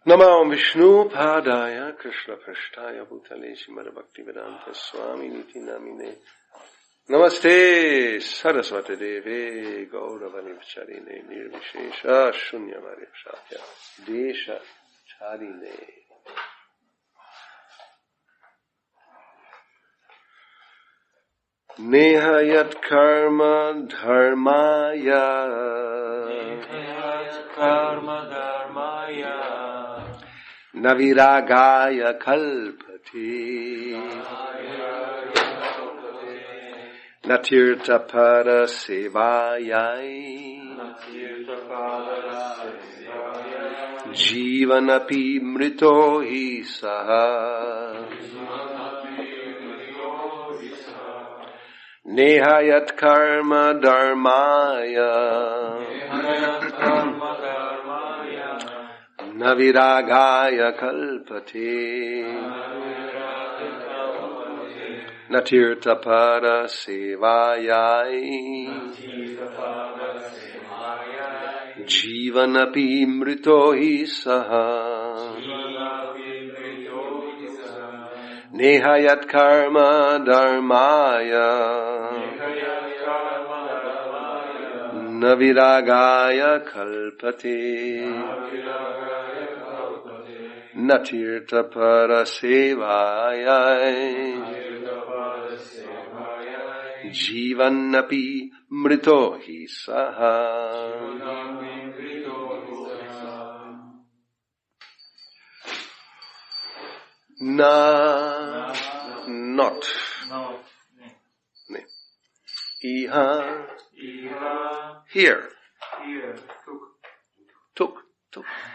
Namo Vishnu Padaya Krishna Prashtaya Bhutale Srimad Bhakti Vedanta Swami Niti Namine Namaste Saraswati Deve Gauravani Charine Nirvishesha Shunyamari Shakya Desha Charine. Neha Yat Karma Dharmaya Naviragaya kalpati Natirtha pada sevayai Jivanapi mrito hi saha Nehayat karma dharmaya Naviragaya kalpate Natirtha pada sevayai Jivanapi mrito hi saha Nehayat karma dharmaya Naviragaya kalpate Natirtha pada sevayai Jivanapi mrito hi saha. Na, not. Ne. Iha, here. Took.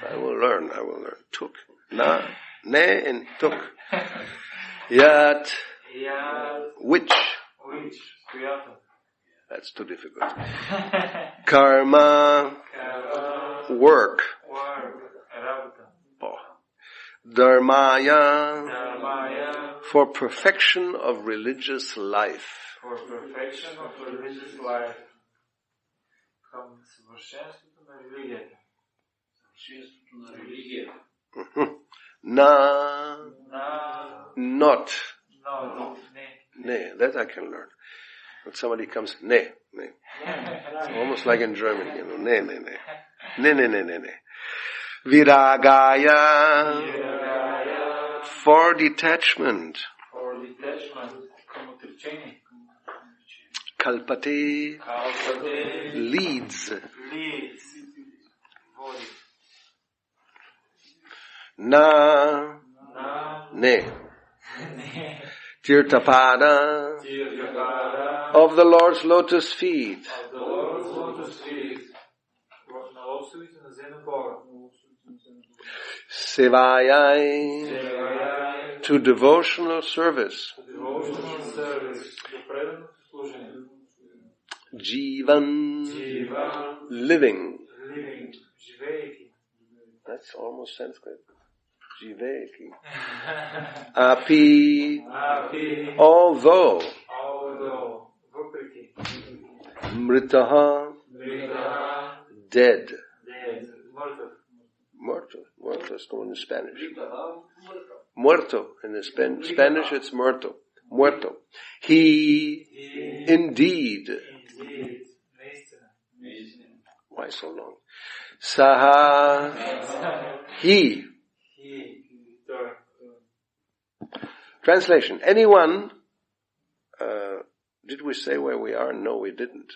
I will learn. Took. Na, ne, and took. Yat, which. That's too difficult. Karma, work. Dharmaya, for perfection of religious life. Na, not. Ne, that I can learn. But somebody comes, ne. Almost like in German, ne. Viragaya, for detachment. Kalpate, leads. Na, ne. Tirthapada, of the Lord's lotus feet. Sevayai, to devotional service. Jivan, living. That's almost Sanskrit. Jiveki. Api, although. Mritaha, dead. Muerto is known in Spanish. Muerto. In the Spanish it's muerto. Muerto. He indeed. Why so long? Saha, he. Translation. Anyone, did we say where we are? No, we didn't.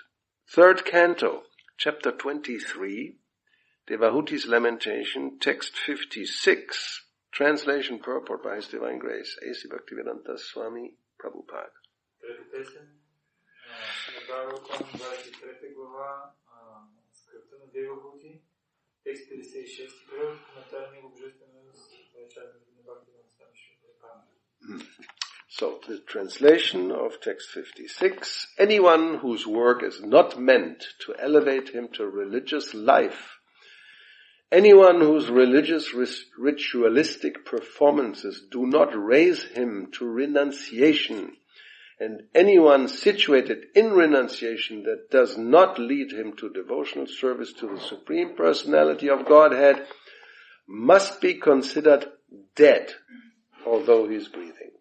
Third canto, chapter 23, Devahuti's Lamentation, text 56, translation purport by His Divine Grace, A.C. Bhaktivedanta Swami Prabhupada. So, the translation of text 56, anyone whose work is not meant to elevate him to religious life, anyone whose religious ritualistic performances do not raise him to renunciation, and anyone situated in renunciation that does not lead him to devotional service to the Supreme Personality of Godhead, must be considered dead, although he is breathing.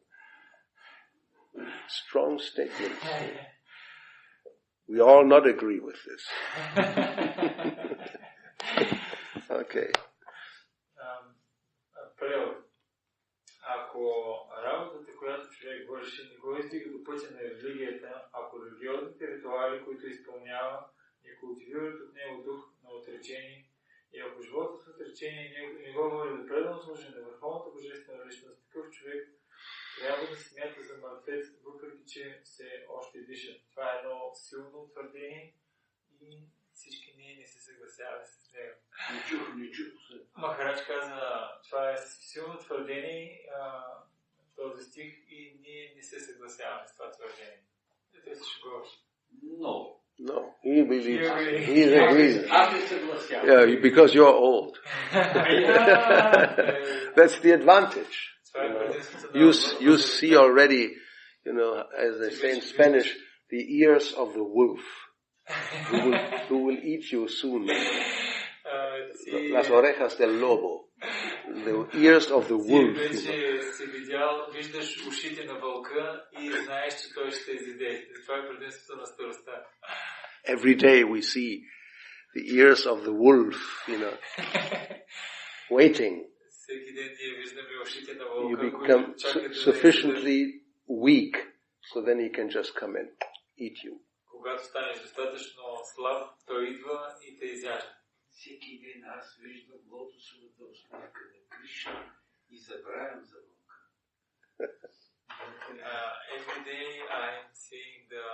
Strong statement. We all not agree with this. Okay. Ако работата, която човек върши, не го издига до пътя на религията, ако религиозните ритуали, които изпълнява, не култивират от него дух на отречение, и ако живота с отречение не го води до предано служение на върховната божествена личност, такъв човек трябва да се смята за мъртвец, въпреки че се още диша. Това е едно силно твърдение и всички ние не се съгласяваме с него. Не чух. Махарадж каза, това е силно твърдение, този стих, и ние не се съгласяваме с това твърдение. Те се шегуваш. No, he believes. He agrees. Yeah, because you're old. That's the advantage. You see already, as they say in Spanish, the ears of the wolf, who will eat you soon. Las orejas del lobo. The ears of the wolf. Виждаш ушите на вълка и знаеш, че той ще изяде. Това е предимството на старостта. Every day we see the ears of the wolf, waiting. Всеки ден ние виждаме ушите на вълка. You become sufficiently weak, so then he can just come and eat you. Когато станеш достатъчно слаб, той идва и те изяжда. Всеки ден аз виждам лотосовата усмивка на Кришна и забравям за Бога. Every day I'm seeing the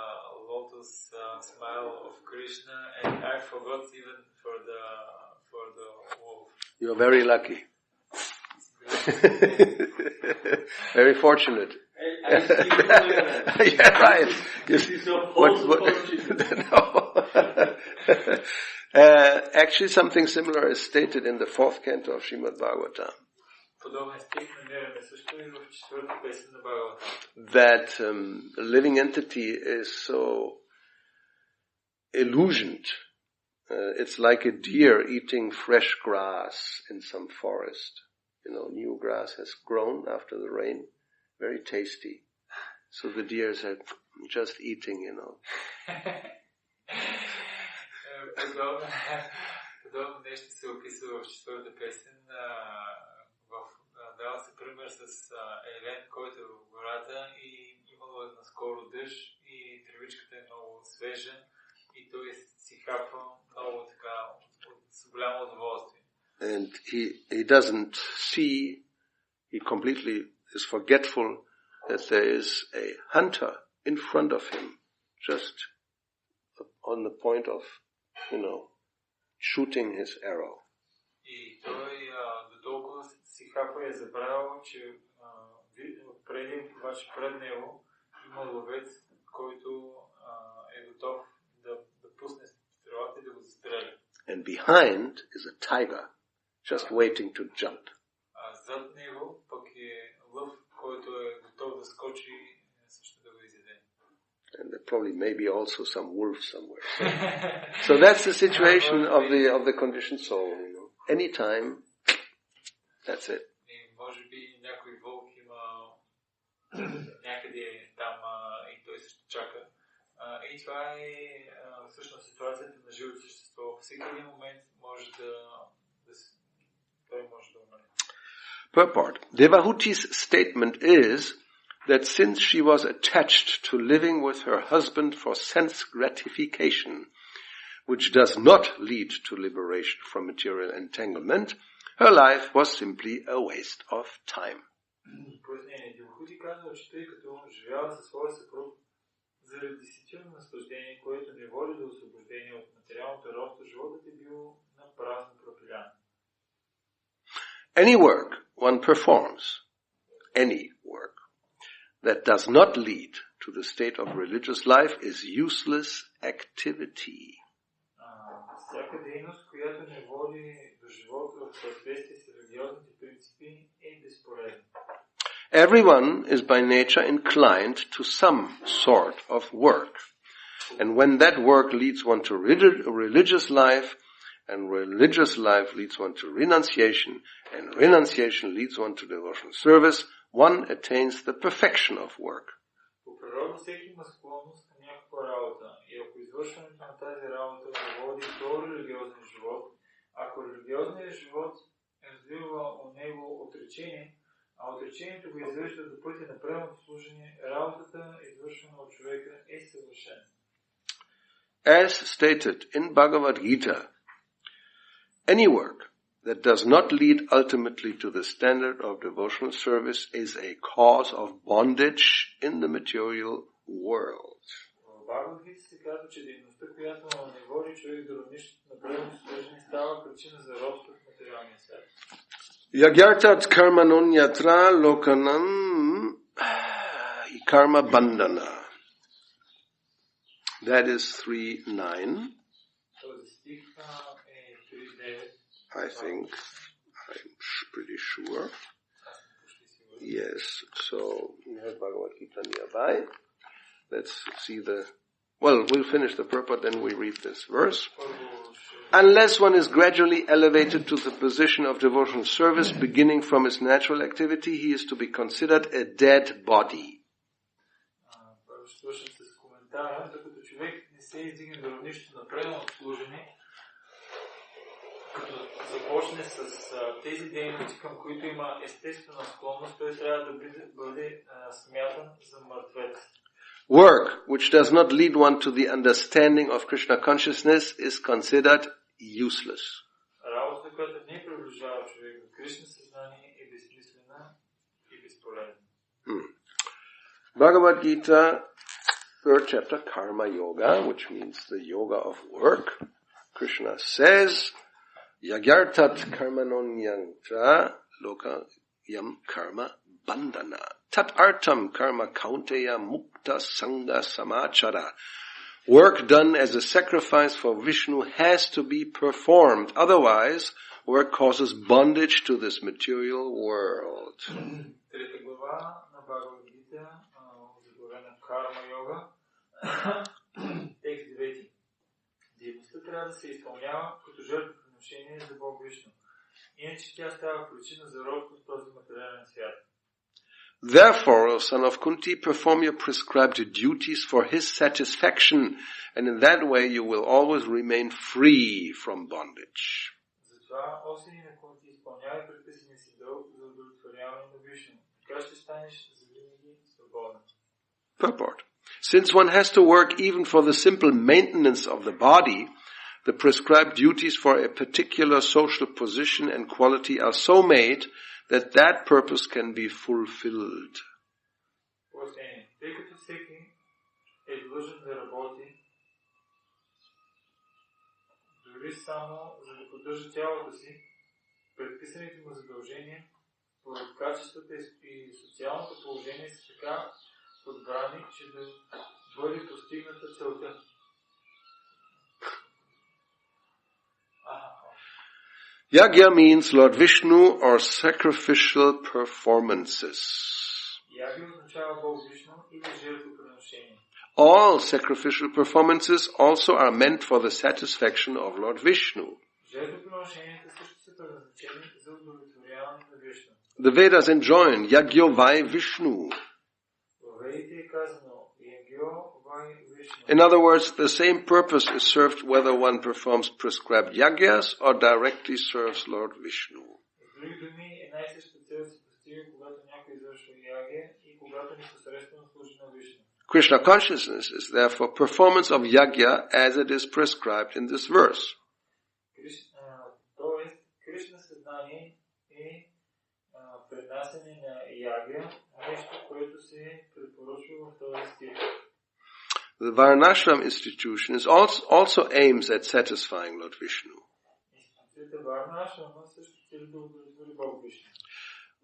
lotus smile of Krishna, and I forgot even for the wolf. You're very lucky. Very fortunate. Yeah, right. Actually, something similar is stated in the 4th canto of Srimad Bhagavatam. That living entity is so illusioned. It's like a deer eating fresh grass in some forest. New grass has grown after the rain. Very tasty. So the deers are just eating, Подобно нещо се описва в 4-та песен. Дава се пример с елен, който е в гората и имало наскоро дъжд и тревичката е много свежа и той си хапва много така с голямо удоволствие. And he doesn't see, he completely is forgetful that there is a hunter in front of him, just on the point of, shooting his arrow. И той до толкова си хапа е забравил, че пред него има ловец, който е готов да пусне стрелата и да го застреля. And behind is a tiger, just waiting to jump. Зад него пък е лъв, който е готов да скочи също да го изяде. And there probably maybe also some wolf somewhere. So that's the situation of the conditioned soul, Anytime, that's it. Може би някой вълк има някъде там и той също чака. И това е всъщност ситуацията на живото същество. Всеки един момент може той може да умре. Purport. Devahuti's statement is that since she was attached to living with her husband for sense gratification, which does not lead to liberation from material entanglement, her life was simply a waste of time. Девахути казва, че тъй като живява със своя съпруг заради сетивно наслаждение, което не води до освобождение от материалното робство, животът е бил напразно пропилян. Any work one performs, that does not lead to the state of religious life is useless activity. Всяка дейност, която не води до живота в съответствие с религиозните принципи, е безполезна. Everyone is by nature inclined to some sort of work. And when that work leads one to religious life, and religious life leads one to renunciation, and renunciation leads one to devotional service, one attains the perfection of work. По природа всеки има склонност към някаква работа и ако извършването на тази работа го води до религиозен живот, ако религиозният живот развива у него отречение, а отречението го извежда до пътя на правилното служение, работата, извършена от човека, е съвършена. As stated in Bhagavad Gita, any work that does not lead ultimately to the standard of devotional service is a cause of bondage in the material world. В Бхагавад Гита се казва, че дейността, която не води човек до равнището на правилното служение, става причина за робство в материалния свят. Yagyartat karmanonyatra lokanam karma bandhana. That is 3:9. I think. I'm pretty sure. Yes. So we have Bhagavad Gita nearby. Let's see we'll finish the purport, then we read this verse. Unless one is gradually elevated to the position of devotional service, beginning from his natural activity, he is to be considered a dead body. Докато човек не се издигне до равнището на правилното служение, като започне с тези дейности, към които има естествена склонност, той трябва да бъде смятан за мъртвец. Work which does not lead one to the understanding of Krishna consciousness is considered useless. Работата, която не приближава човек до Кришна съзнание, е безсмислена и безполезна. Bhagavad Gita, 3rd chapter, Karma Yoga, which means the yoga of work. Krishna says, Yagyartat karmanonyantra lokayam karma bandhana. Tat artam karma kaunteya mukta sangha samachara. Work done as a sacrifice for Vishnu has to be performed. Otherwise, work causes bondage to this material world. Трета глава на Бхагавад Гита, заглавена Карма Йога, текст 9. Дейността трябва да се изпълнява като жертвоприношение за Бог Вишну. Иначе тя става причина за робство в този материален свят. Therefore, O son of Kunti, perform your prescribed duties for his satisfaction, and in that way you will always remain free from bondage. Затова, о сине на Кунти, изпълнявай предписания си дълг за удовлетворяване на Вишну. Така ще станеш завинаги свободен. Purport. Since one has to work even for the simple maintenance of the body, the prescribed duties for a particular social position and quality are so made that purpose can be fulfilled. Тъй като всеки е длъжен да работи, дори само за да поддържа тялото си, предписаните му задължения, поради качествата и социалното положение са така подбрани, че да бъде постигната целта. Yagya means Lord Vishnu or sacrificial performances. All sacrificial performances also are meant for the satisfaction of Lord Vishnu. The Vedas enjoin Yagyo Vai Vishnu. In other words, the same purpose is served whether one performs prescribed yagyas or directly serves Lord Vishnu. Krishna consciousness is therefore performance of yagya as it is prescribed in this verse. The Varnashram institution is also aims at satisfying Lord Vishnu.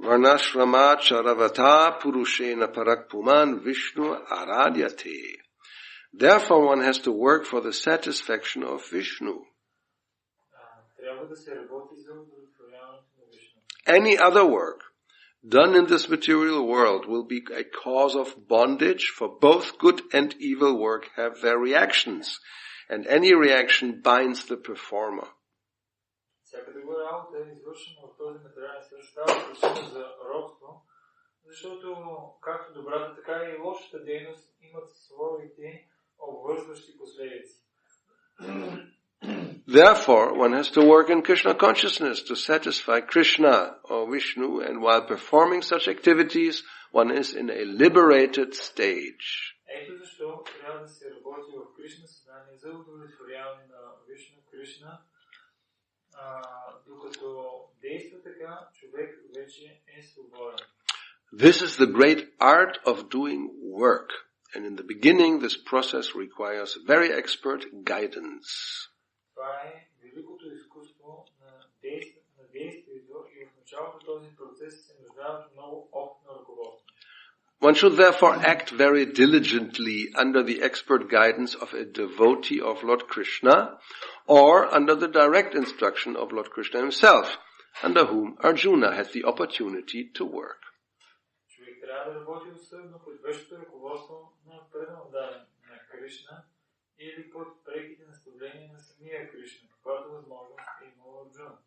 Varnashrama charavata purushena parakpuman Vishnu aradyate. Therefore one has to work for the satisfaction of Vishnu. Any other work done in this material world will be a cause of bondage, for both good and evil work have their reactions, and any reaction binds the performer. Всяка друга работа е извършена в този материален свят. Става причина за робство, защото както добрата, така и лошата дейност имат своите обвързващи последици. Therefore, one has to work in Krishna consciousness to satisfy Krishna or Vishnu, and while performing such activities, one is in a liberated stage. Ето защо трябва да се работи в Кришна съзнание за удовлетворяване на Вишну Кришна, докато действа така, човек вече е свободен. This is the great art of doing work, and in the beginning this process requires very expert guidance. Това е великото изкуство на действието и в началото този процес се нуждае от много опитно ръководство. One should therefore act very diligently under the expert guidance of a devotee of Lord Krishna or under the direct instruction of Lord Krishna himself, under whom Arjuna had the opportunity to work. Човек трябва да работи усърдно под вещото ръководство на предан даден на Кришна или под преките наставления на самия Кришна, каквато възможност е имал Арджуна.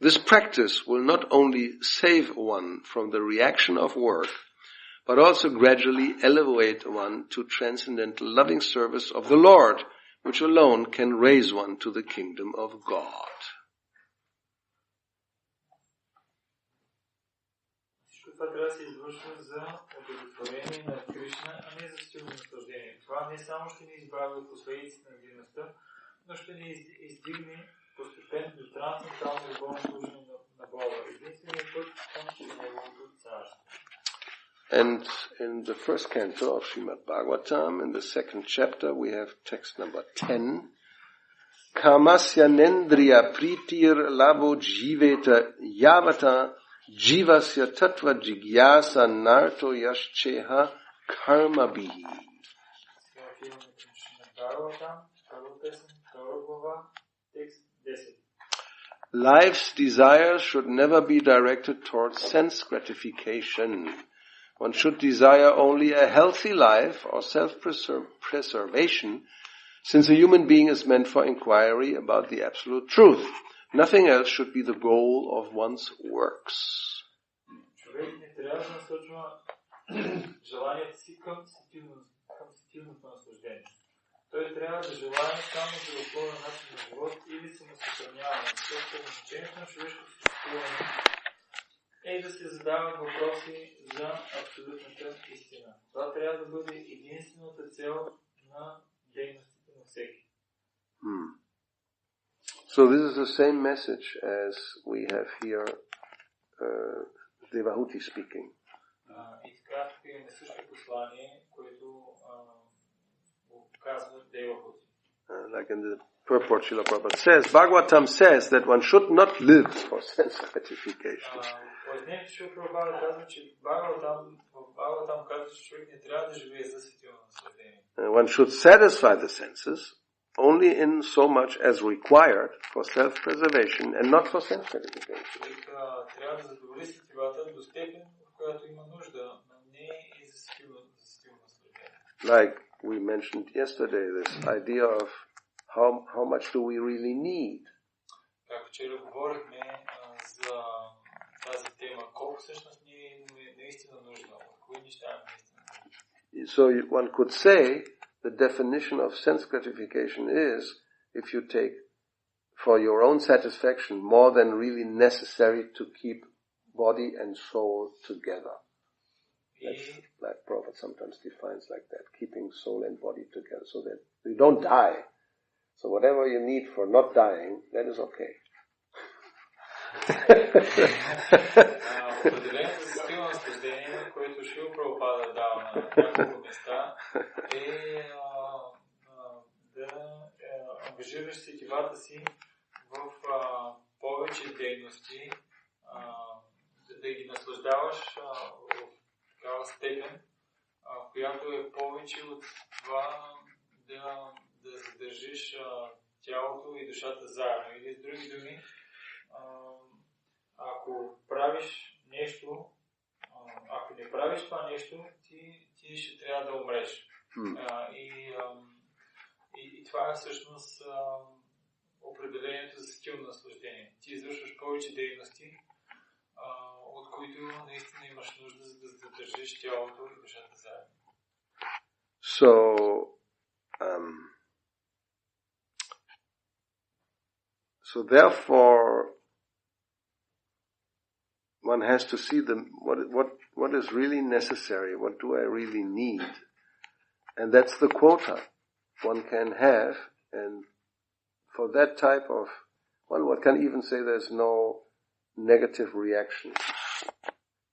This practice will not only save one from the reaction of work, but also gradually elevate one to transcendental loving service of the Lord, which alone can raise one to the kingdom of God. Всичко това трябва да се извършва за удовлетворение на Кришна, а не за стилно наслаждение. Това не само ще ни избави от последиците на дейността, но ще ни издигне постепенно до трансцендентално любовно служение на Бога. Единственият път към Неговото царство. And in the first canto of Srimad Bhagavatam, in the second chapter, we have text number 10. Kamasya nendriya pritir labo jiveta yavata jivasya tattva jigyasa narto yashcheha karma bihi. Сега отиваме към Шримад Бхагаватам, първа песен, втора глава, текст 10. Life's desires should never be directed towards sense gratification. One should desire only a healthy life or self-preservation, since a human being is meant for inquiry about the absolute truth. Nothing else should be the goal of one's works. Човек не трябва да насочва желанието си към сетивното наслаждение. Той трябва да желае само здравословен начин на живот или самосъхраняване, защото значението на човешкото съществуване е да се задават въпроси за абсолютната истина. Това трябва да бъде единствената цел на дейностите на всеки. So this is the same message as we have here Devahuti speaking. И така тук имаме също послание, което казва Девахути. Like in the purport, Srila Prabhupada says, Bhagavatam says that one should not live for sense gratification. One should satisfy the senses only in so much as required for self-preservation and not for sense gratification. Like we mentioned yesterday, this idea of how much do we really need? Как вчера говорихме за тази тема, колко всъщност ние наистина нужда, кои неща наистина нужда. So one could say the definition of sense gratification is if you take for your own satisfaction more than really necessary to keep body and soul together. That's like Prabhupada sometimes defines like that, keeping soul and body together so that you don't die. So whatever you need for not dying, that is okay. Определението за стилно наслаждение, което Шрила Прабхупада дава на няколко места, е да ангажираш сетивата си в повече дейности, да ги наслаждаваш в такава степен, която е повече от това да задържиш тялото и душата заедно. Или с други думи, ако правиш нещо, ако не правиш това нещо, ти ще трябва да умреш. И това е всъщност определението за сетилно наслаждение. Ти извършваш повече дейности, от които наистина имаш нужда, за да задържиш тялото и душата заедно. So therefore, one has to see what is really necessary, what do I really need, and that's the quota one can have, and for that type of, one can even say there's no negative reaction.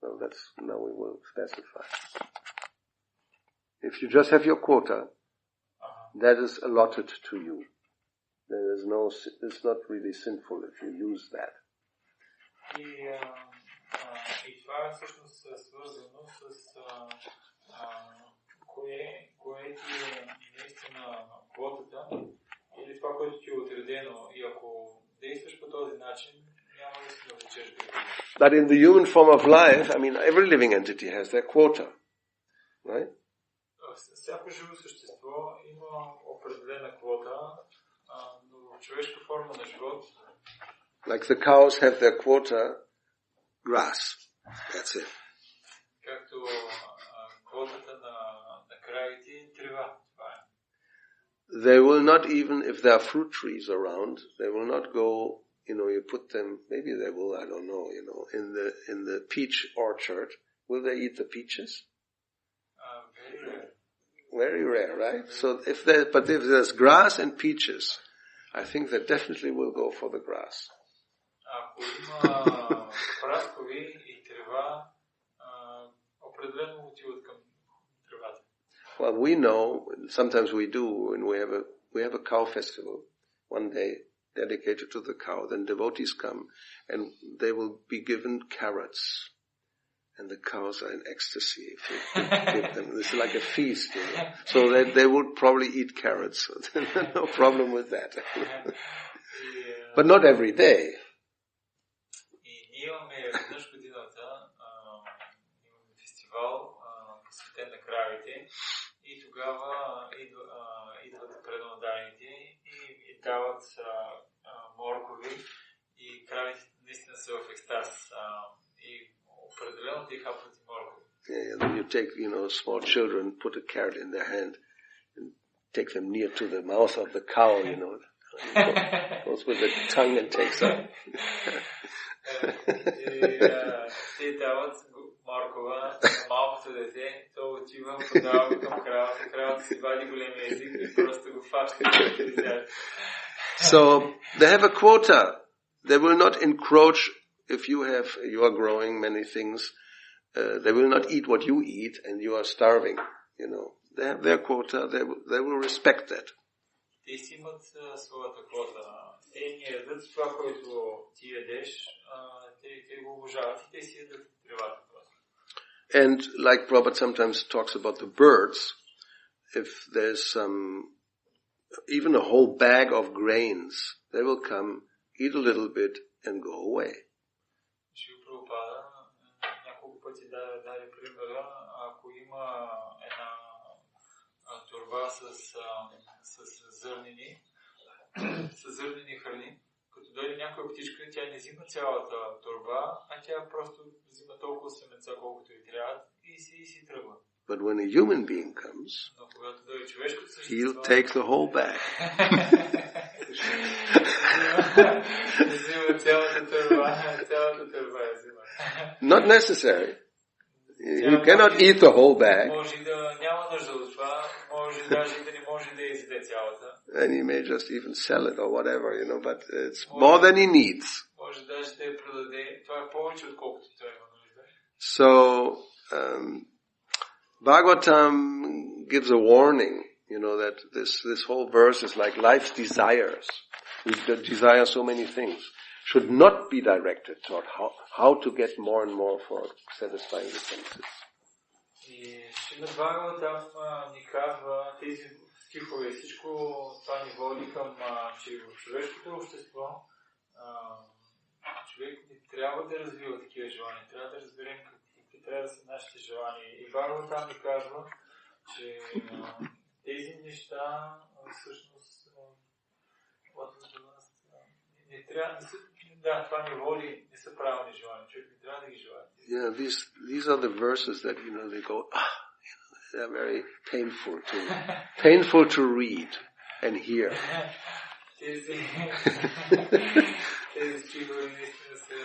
Well, now we will specify. If you just have your quota, that is allotted to you. It's not really sinful if you use that. И това е всъщност свързано с кое ти е наистина квотата или това, което ти е отредено. И ако действаш по този начин, няма да си навлечеш греха. But in the human form of life, I mean, every living entity has their quota, right? Всяко живо същество има определена квота, но в човешка форма на живот. Like the cows have their quota, grass. That's it. Както квотата на кравите е трева. They will not even, if there are fruit trees around, they will not go, you put them, maybe they will, I don't know, in the peach orchard. Will they eat the peaches? Very rare. Very rare, right? So but if there's grass and peaches, I think they definitely will go for the grass. Ако има праскови и трева, определено отиват към тревата. Well, we know, sometimes we do, when we have a cow festival, one day dedicated to the cow, then devotees come and they will be given carrots. And the cows are in ecstasy if you give them. This is like a feast, So they would probably eat carrots. No problem with that. But not every day. И имаме веднъж годината, имаме фестивал, посветен на кравите, и тогава идват преднодарените и дават моркови, и кравите наистина са в екстаз. И определено ти хапват и моркови. Yeah, then you take, small children, put a carrot in their hand and take them near to the mouth of the cow, goes with the tongue and takes up. Те дават моркова на малкото дете, то отива, подава към кравата си вади големия език и просто го фаща. So, they have a quota. They will not encroach if you are growing many things. They will not eat what you eat and you are starving, They have their quota, they will respect that. Те си имат своята квота. Те не ядат това, което ти ядеш, те го обожават и те си ядат тревата. And like Prabhupada sometimes talks about the birds, if there's even a whole bag of grains, they will come, eat a little bit and go away. Шива Прабхупада няколко пъти даде примера, ако има една торба с зърнени храни, като дойде някоя птичка, тя не взима цялата торба, а тя просто взима толкова семенца, колкото и трябва и си тръгва. But when a human being comes, но когато дойде човешкото същество, he'll take the whole bag. взима цялата торба взима. Not necessary. You cannot eat the whole bag. Може да няма нужда от това, може даже да не може да изяде цялата. And he may just even sell it or whatever, but it's more than he needs. Може даже да я продаде, това е повече отколкото той има нужда. So, Bhagavatam gives a warning, that this whole verse is like life's desires. We desire so many things. Should not be directed toward how to get more and more for satisfying the senses. И Шримад Бхагаватам ни казва тези стихове, всичко това ни води към, че в човешкото общество човек не трябва да развива такива желания, трябва да разберем какви трябва да са нашите желания. И Бхагаватам ни казва, че тези неща всъщност Не трябва да, това не води, не са правилни желания. Човек не трябва да ги желая. Yeah, these are the verses that, they go, they're very painful to read and hear. Тези стихове наистина са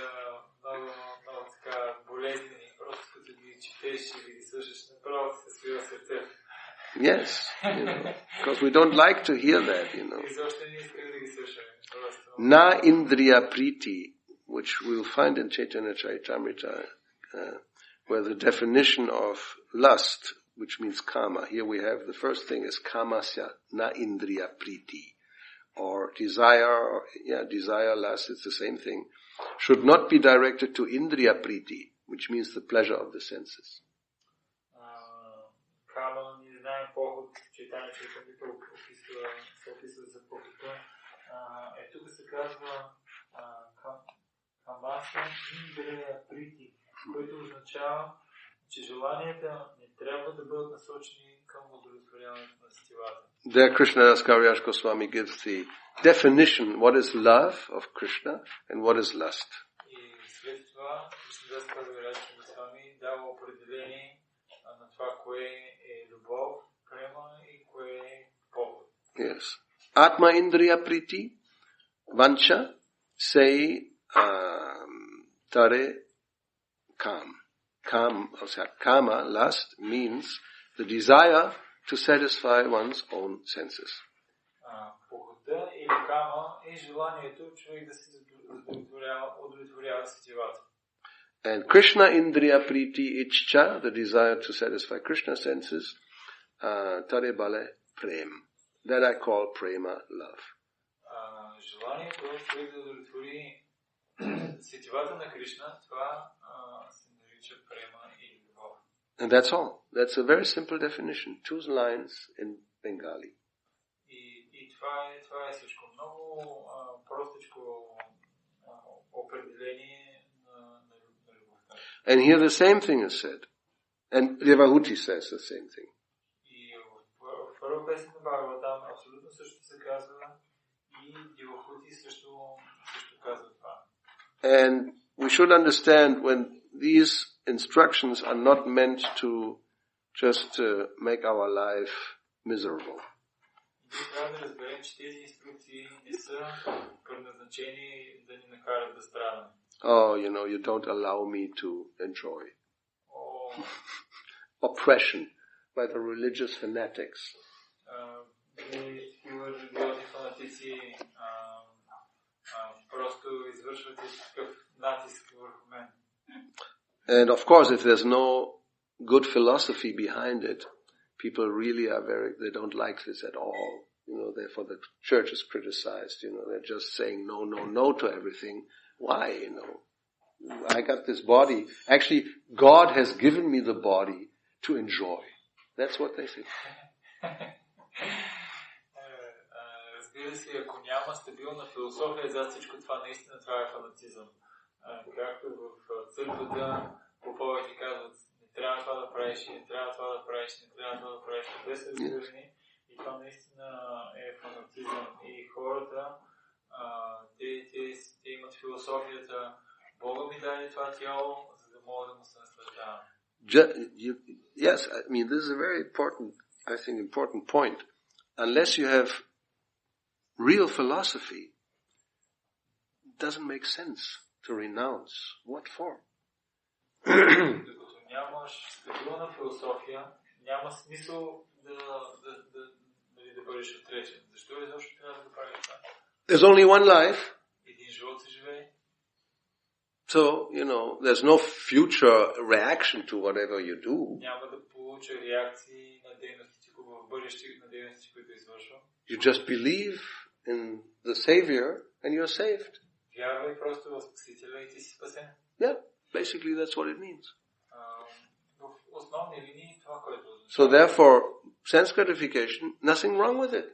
много така болезнени. Просто като ги четеш или ги слушаш, направо се свива сърцето. Yes, because we don't like to hear that, Na Indriya Priti, which we'll find in Chaitanya Charitamrita, where the definition of lust, which means kama, here we have the first thing is kamasya, na Indriya Priti, or desire, lust, it's the same thing, should not be directed to Indriya Priti, which means the pleasure of the senses. Kama, не знаем поход, Чайтания Чаритамрита се описва за похода. Тук се казва камаса Индриya Прити, което означава, че желанията не трябва да бъдат насочени към удовлетворяването на сетивата. There Krishnadas Kaviraj Goswami gives the definition, what is love of Krishna and what is lust. И след това Кришнадас Кавираджа Госвами дава определение на това, кое е любов, према и кое е поход. Yes. Atma Indriya Priti, Vancha, say, Tare, Kam. Kama, lust, means the desire to satisfy one's own senses. Похота или кама е желанието човек да се удовлетворява сетивата. And Krishna Indriya Priti Ichcha, the desire to satisfy Krishna's senses, Tare Bale Prem. That I call prema, love. Желанието човек да удовлетвори сетивата на Кришна, това се нарича према или любов. And that's all. That's a very simple definition. 2 lines in Bengali. И това е всичко. Много простичко определение на любовта. And here the same thing is said. And Devahuti says the same thing. И в първа песен на Бхагаватам абсолютно също се казва и Девахути също казва това. And we should understand when these instructions are not meant to just make our life miserable. Трябва да разберем, че тези инструкции не са предназначени да ни накарат да страдаме. Oh, you don't allow me to enjoy. Oppression by the religious fanatics. Такива религиозни фанатици просто извършват такъв натиск върху мен. And of course, if there's no good philosophy behind it, people really they don't like this at all. Therefore the church is criticized, they're just saying no to everything. Why, I got this body. Actually, God has given me the body to enjoy. That's what they say. Разбира се, ако няма стабилна философия за всичко това, наистина това е фанатизъм. Както в църквата поповете казват, не трябва това да правиш, не трябва това да правиш, не трябва това да правиш, те са разбирани. И това наистина е фанатизъм. И хората, те имат философията, Бога ми даде това тяло, за да мога да му се наслаждавам. Yes, this is a very important point. Unless you have real philosophy, it doesn't make sense to renounce. What for? Докато нямаш стабилна философия, няма смисъл да бъдеш отречен. Защо изобщо трябва да правиш това? There's only one life. Един живот се живее. So, there's no future reaction to whatever you do. Няма да получа реакции на дейностите в бъдеще, на дейностите, които извършвам. You just believe in the Savior and you're saved. Вярвай просто в Спасителя и ти си спасен. Yeah, basically that's what it means. В основни линии това, което означава. So therefore, sense gratification, nothing wrong with it.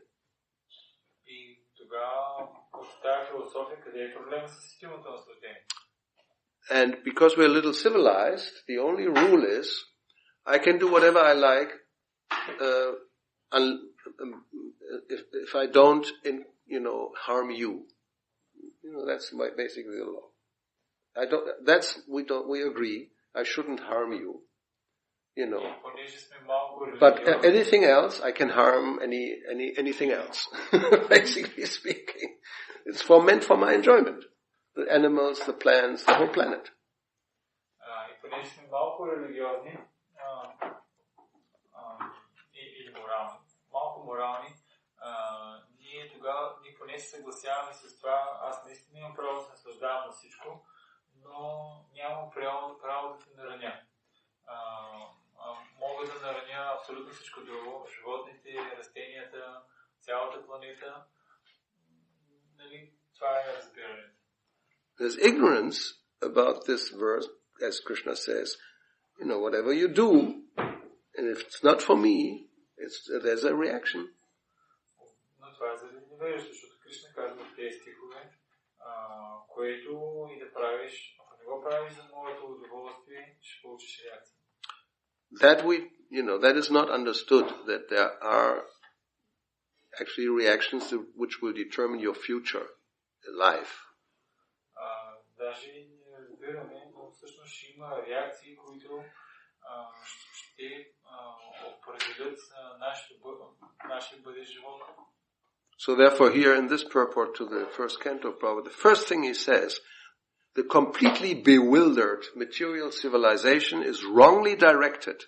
И тогава от тази философия, къде е проблема с системата на наслаждение? And because we're a little civilized, the only rule is, I can do whatever I like, if I don't, harm you. That's basically the law. We agree. I shouldn't harm you. But anything else, I can harm anything else. Basically speaking. It's meant for my enjoyment. The animals, the plants, the whole planet. И понеже сме малко религиозни или малко морални, ние тогава поне се съгласяваме с това. Аз наистина имам право да се наслаждавам на всичко, но нямам право да те нараня. Мога да нараня абсолютно всичко друго, животните, растенията, цялата планета. Това е разбирането. There's ignorance about this verse, as Krishna says, whatever you do, and if it's not for me, there's a reaction. Но това е заради невежество, защото Кришна казва в тези стихове, което и да правиш, ако не го правиш за моето удоволствие, ще получиш реакция. That is not understood, that there are actually reactions which will determine your future life. Даже не разбираме, но всъщност ще има реакции, които ще определят нашия бъдещ живот. So therefore here in this purport to the first canto of Prabhupada, the first thing he says, the completely bewildered material civilization is wrongly directed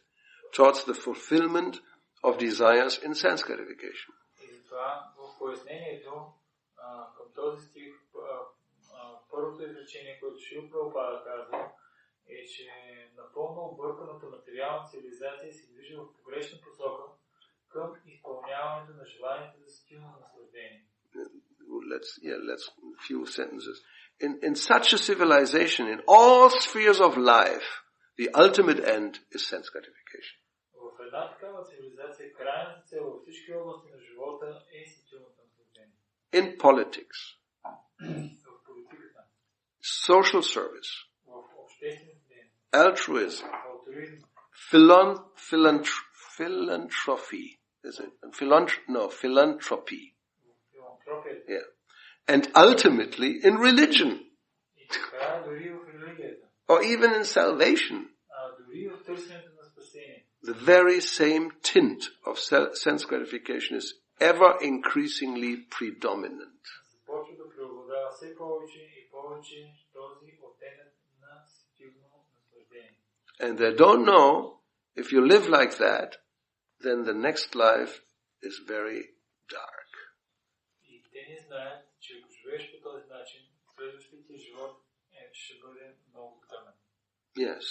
towards the fulfillment of desires in sense gratification. И затова в пояснението към този стих, първото изречение, което Шрила Прабхупада казва, е, че напълно обърканата материална цивилизация се движи в погрешна посока към изпълняването на желанието за сетивно наслаждение. Let's few sentences. In such a civilization, in all spheres of life, the ultimate end is sense gratification. В една такава цивилизация, крайната цел във всички области на живота е сетивното наслаждение. In politics, В политиката, social service, в обществените дейности, altruism, алтруизм, philanthropy. Is it? Philanthropy. филантропията. Yeah. And ultimately in religion. И така дори в религията. Or even in salvation. Дори в търсенето на спасение. The very same tint of sense gratification is ever increasingly predominant. Започва да преобладава все повече и повече този оттенък на сетивно наслаждение. And they don't know, if you live like that, then the next life is very dark. И те не знаят, че ако живееш по този начин, следващия ти живот ще бъде много тъмен. Yes.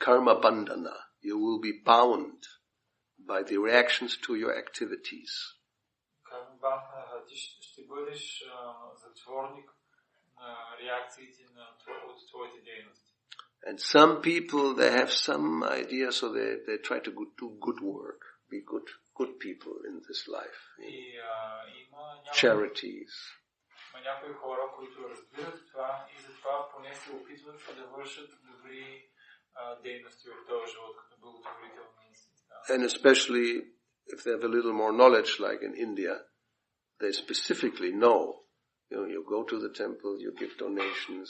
Karma bandhana. You will be bound by the reactions to your activities. Karma bandhana, ти ще бъдеш затворник на реакциите от твоите дейности. And some people, they have some idea, so they try to do good work, be good people in this life. Charities. Има някои хора, които разбират това и затова поне се опитват да вършат добри дейности в този живот, като благотворителни. And especially if they have a little more knowledge, like in India, they specifically know, you go to the temple, you give donations,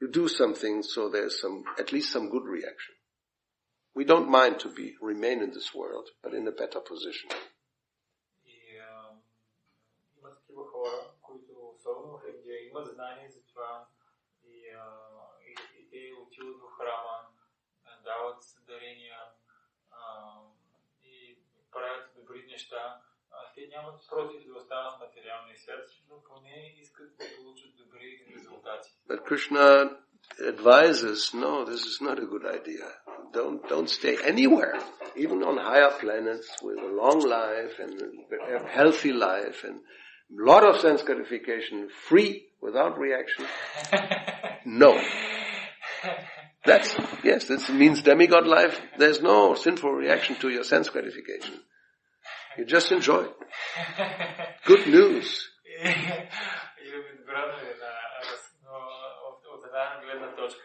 you do something so there's at least some good reaction. We don't mind to remain in this world, but in a better position. Има такива хора, които особено в Индия имат знание за това и те отиват в храма, дават дарения и правят добри неща. Те нямат против да останат в материалния свят, но поне искат да получат добри резултати. But Krishna advises, no, this is not a good idea. Don't stay anywhere, even on higher planets with a long life and a healthy life and a lot of sense gratification, free, without reaction. No. This means demigod life. There's no sinful reaction to your sense gratification. You just enjoy. Good news. От една гледна точка,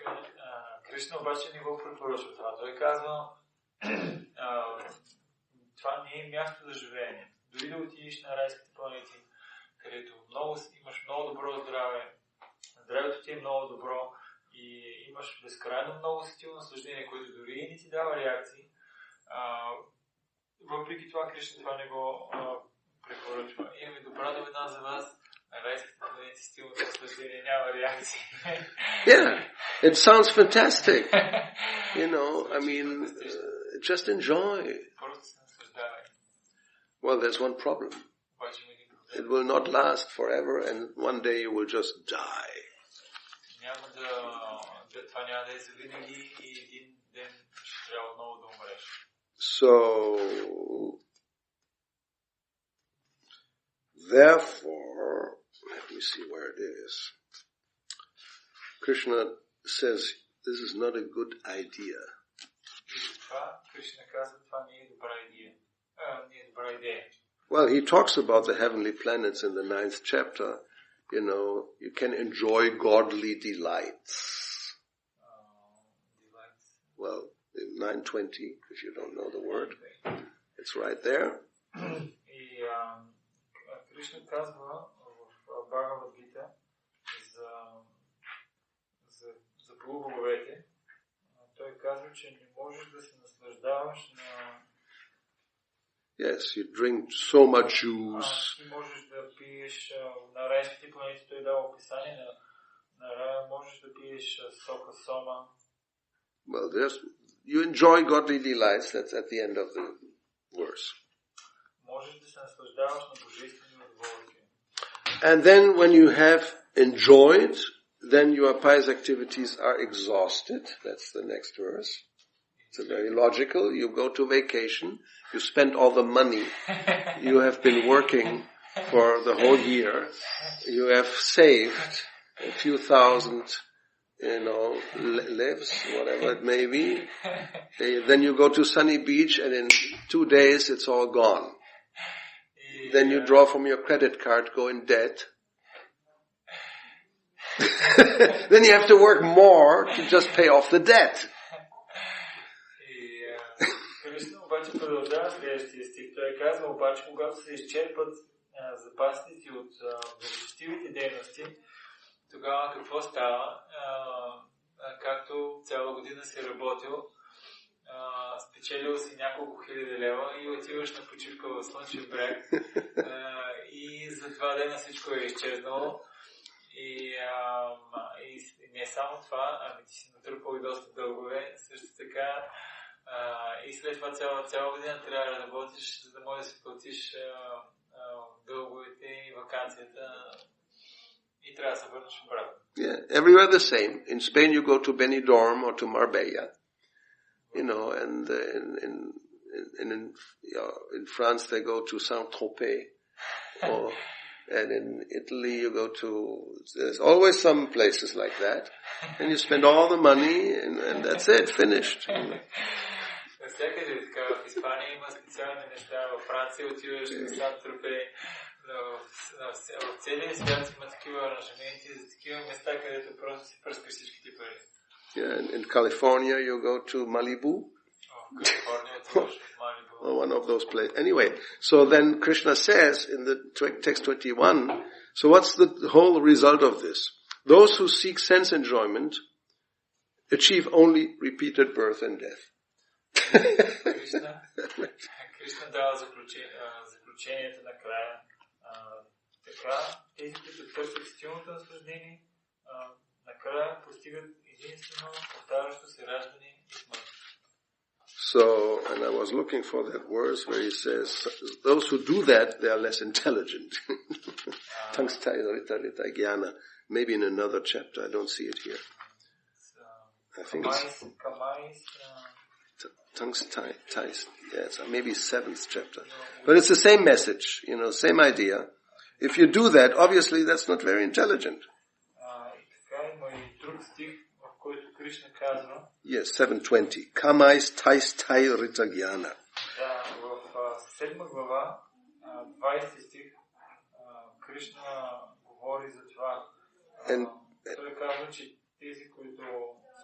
Кришна обаче не го препоръчва това. Той казва, това не е място за живеене. Дори да отидеш на райските планети, където имаш много добро здраве, здравето ти е много добро и имаш безкрайно много сетивно наслаждение, което дори не ти дава реакции, въпреки това Кришна това не го препоръчва. Имаме добра новина за вас. Найските планети стилното наслаждение няма реакции. Yeah, it sounds fantastic. You know, I mean, just enjoy. Просто се наслаждавай. Well, there's one problem. Обаче има един проблем. It will not last forever, and one day you will just die. Няма това няма да е завинаги и един ден ще трябва отново да умреш. So, therefore, let me see where it is. Krishna says this is not a good idea. Кришна казва, това не е добра идея. Well, he talks about the heavenly planets in the 9th chapter. You know, you can enjoy godly delights. Well, in 9:20, if you don't know the word, it's right there. И Кришна казва в Бхагавад Гита за полубоговете. Той казва, че не можеш да се наслаждаваш на... Yes, you drink so much juice. Ти можеш да пиеш на райските планети, той дава описание на рая, можеш да пиеш сока сома. Well, you enjoy godly delights, that's at the end of the verse. Можеш да се наслаждаваш на божествени удоволствия. And then when you have enjoyed, then your pious activities are exhausted. That's the next verse. It's very logical. You go to vacation, you spend all the money you have been working for the whole year. You have saved a few thousand, lives, whatever it may be. Then you go to sunny beach and in 2 days it's all gone. Then you draw from your credit card, go in debt. Then you have to work more to just pay off the debt. Кришна обаче продължава следващия стих. Той казва, обаче когато се изчерпат запасите от благочестивите дейности, тогава какво става? Както цяла година си работил, спечелил си няколко хиляди лева и отиваш на почивка в Слънчев бряг и за 2 дена всичко е изчезнало. И не само това, ами ти си натрупал и доста дългове, също така и след това цяла година трябва да работиш, за да можеш да си платиш дълговете и вакансията и трябва да се върнеш обратно. Yeah, everywhere the same. In Spain you go to Benidorm or to Marbella, and in France they go to Saint-Tropez, and in Italy you go to, there's always some places like that, and you spend all the money and that's it, finished. Всякъде така, в Испания има специални неща, във Франция отиваш на Сан-Тропе, в целия свят има такива аранжаменти за такива места, където просто си пръскаш всичките пари. Yeah, in California you go to Malibu. California отиваш в Малибу. Or one of those places. Anyway, so then Krishna says in the text 21, so what's the whole result of this? Those who seek sense enjoyment achieve only repeated birth and death. Кришна дава заключението накрая. Така, тези, които търсят стилното наслаждение, накрая постигат единствено повтарящо се раждане и смърт. So, and I was looking for that verse where he says, those who do that, they are less intelligent. Maybe in another chapter, I don't see it here. I think it's maybe 7th chapter. But it's the same message, same idea. If you do that, obviously that's not very intelligent. Yes, 7:20. Kamais tais tai rita jnana. Да, в 7 глава, 20 стих, Кришна говори за това. Той казва, че тези, които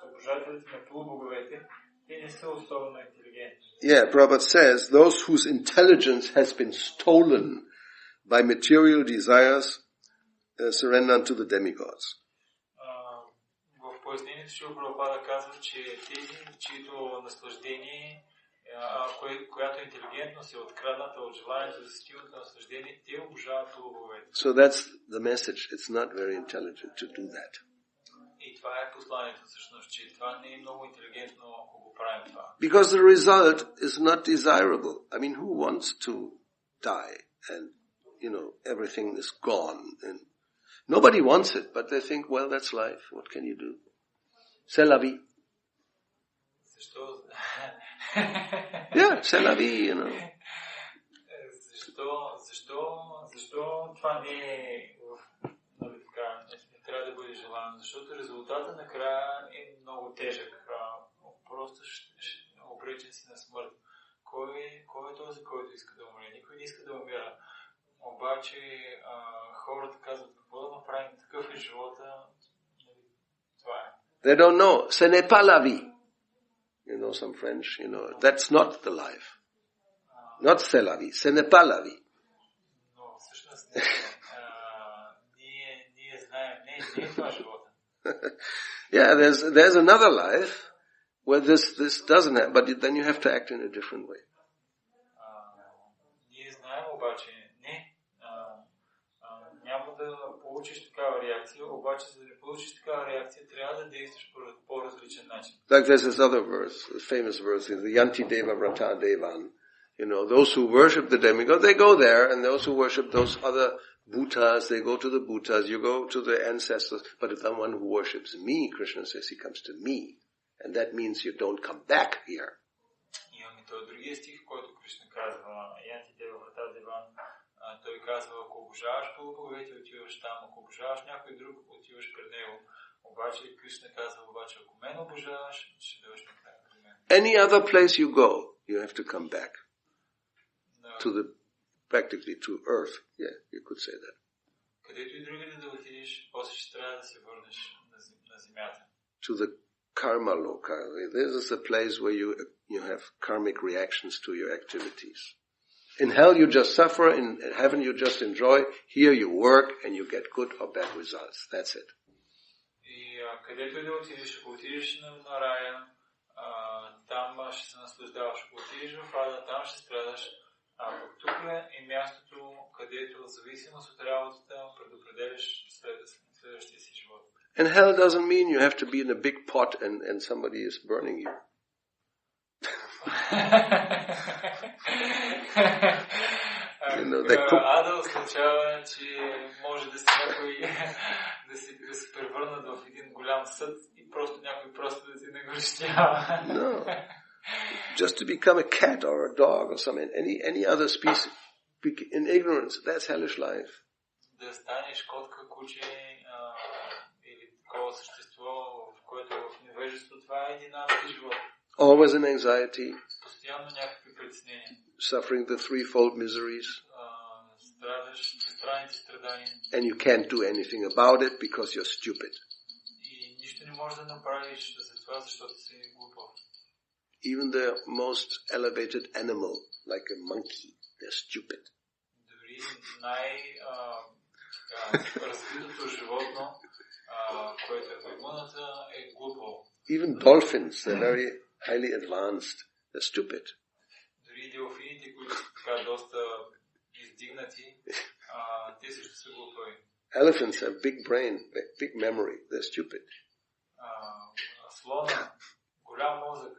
са обожателите на полубоговете, те не са особено интелигентни. Yeah, Prabhupada says, those whose intelligence has been stolen by material desires surrender unto the demigods. В пояснението Шрила Прабхупада казва, че тези, чието наслаждение, която интелигентно се открадната от желанието за стилното наслаждение, те обожават боговете. So that's the message. It's not very intelligent to do that. И това е посланието всъщност, че това не е много интелигентно, ако го правим това. Because the result is not desirable. I mean, who wants to die and, everything is gone? And nobody wants it, but they think, well, that's life. What can you do? C'est la vie. Защо? Yeah, c'est la vie, Защо това не е не трябва да бъде желано? Защото резултата накрая е много тежък. Просто обречен си на смърт. Кой е този, който иска да умре? Никой не иска да умира. Обаче хората казват, какво да направим, такъв е живота. Това е. They don't know. Ce n'est pas la vie. Some French, that's not the life. Not c'est la vie. Ce n'est pas la vie. Но всъщност ние знаем, не е това живота. Yeah, there's another life where this doesn't happen, but then you have to act in a different way. Ние знаем обаче, няма да получиш такава реакция, обаче за да получиш такава реакция, трябва да действаш по по-различен начин. Like there's this other verse, a famous verse, the Yanti Deva Vrata Devan. Those who worship the demigod, they go there, and those who worship those other Bhutas, they go to the Bhutas, you go to the ancestors, but if someone who worships me, Krishna says, he comes to me. And that means you don't come back here. Имаме този другия стих, който Кришна казва, Янти Дева Врата Деван, той казва, ако обожаваш боговете, отиваш там, ако обожаваш някой друг, отиваш пред него. Обаче Кришна казва, ако мен обожаваш, ще дойдеш накрая при мен. Any other place you go, you have to come back. Practically to earth. Yeah, you could say that. Където и другите да отидеш, после ще трябва да се върнеш на земята. To the karma loka. This is the place where you have karmic reactions to your activities. In hell you just suffer, in heaven you just enjoy, here you work and you get good or bad results. That's it. И където и да отидеш, ако отидеш на рая, там ще се наслаждаваш. Ако отидеш в ада, там ще страдаш. А тук е мястото, където в зависимост от работата предопределяш следващия си живот. And hell doesn't mean you have to be in a big pot and somebody is burning you. Ада означава, че може да си някой да се превърнат в един голям съд и просто някой просто да си нагорещява. No. Just to become a cat or a dog or something, any other species in ignorance, that's hellish life. Да станеш котка, куче или такова същество, в което е в невежество, това е един адски живот. Always in anxiety. Постоянно някакви притеснения. Suffering the threefold miseries. Страдаш, безкрайните страдания. And you can't do anything about it because you're stupid. И нищо не можеш да направиш за това, защото си глупав. Even the most elevated animal, like a monkey, they're stupid. Дори развитото животно, което е маймуната, е глупо. Even dolphins, they're very highly advanced. They're stupid. Дори делфините, които са така доста издигнати, те също са глупави. Elephants have big brain, big memory. They're stupid. Слона, голям мозък.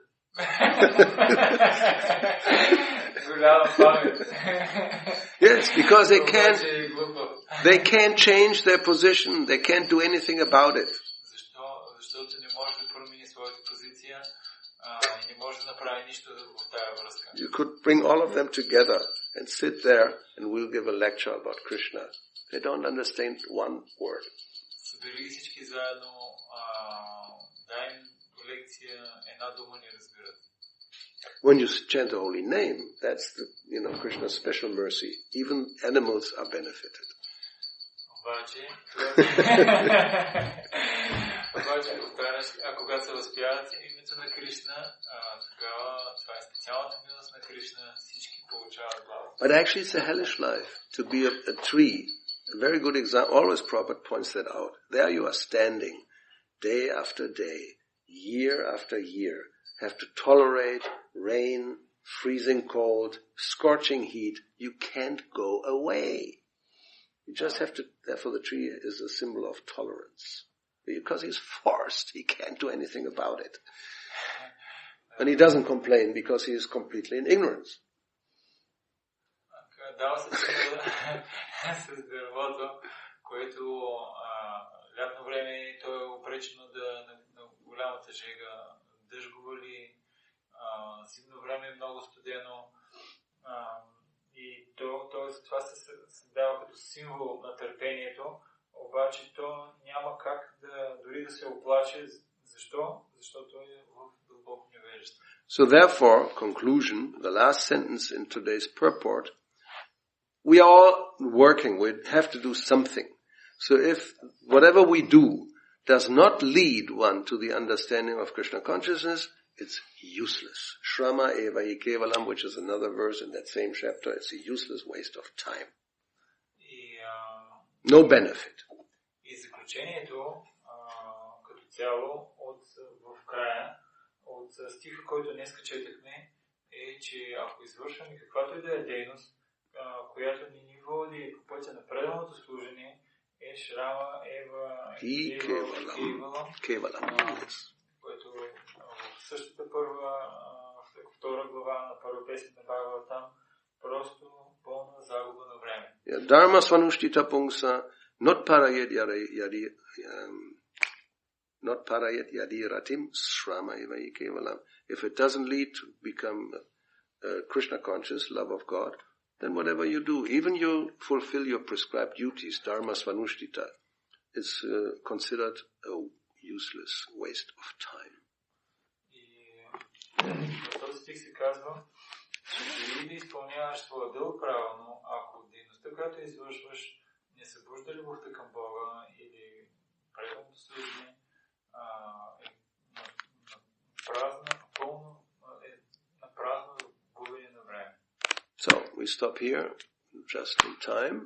Yes, because they can't change their position. They can't do anything about it. Защото не може да промени своята позиция и не може да направи нищо в тази връзка. You could bring all of them together and sit there and we'll give a lecture about Krishna. They don't understand one word. Събери ги всички заедно, дай им лекция, една дума не разбират. When you chant the holy name, that's Krishna's special mercy. Even animals are benefited. Обаче, когато се възпяват името на Кришна, тогава това е специалната милост на Кришна. Всички But actually it's a hellish life to be a tree. A very good example, always Prabhupada points that out. There you are standing, day after day, year after year, have to tolerate rain, freezing cold, scorching heat. You can't go away. You just have to, therefore the tree is a symbol of tolerance. Because he's forced, he can't do anything about it. And he doesn't complain because he is completely in ignorance. Дава се с дървото, което лятно време и то е обречено на голямата жега. Дъжд го вали, зимно време е много студено. И това се дава като символ на търпението, обаче то няма как дори да се оплаче. Защо? Защото е в дълбоко невежество. So therefore, conclusion, the last sentence in today's purport, we all working with have to do something. So if whatever we do does not lead one to the understanding of Krishna consciousness, it's useless. Shrama eva hi kevalam, which is another verse in that same chapter, it's a useless waste of time. No benefit. И заключението като цяло в края от стиха, който днес четахме, е, че ако извършваме каквато и да е дейност, която ни води по пътя на пределното служение, е Шрама ева hi kevalam, което в същата втора глава на първа песен на Бхагаватам просто пълна загуба на време. Dharma svanushtita pungsa not parayat yadi ratim shrama eva hi kevalam. If it doesn't lead to become Krishna conscious, love of God, then whatever you do, even you fulfill your prescribed duties, dharma svanushtita, is considered a useless waste of time. В този стих се казва, че дори да изпълняваш своя дълг правилно, ако дейността, която извършваш, не събужда любовта към Бога или пределното служение, е на празно губене на време. So we stop here, just in time,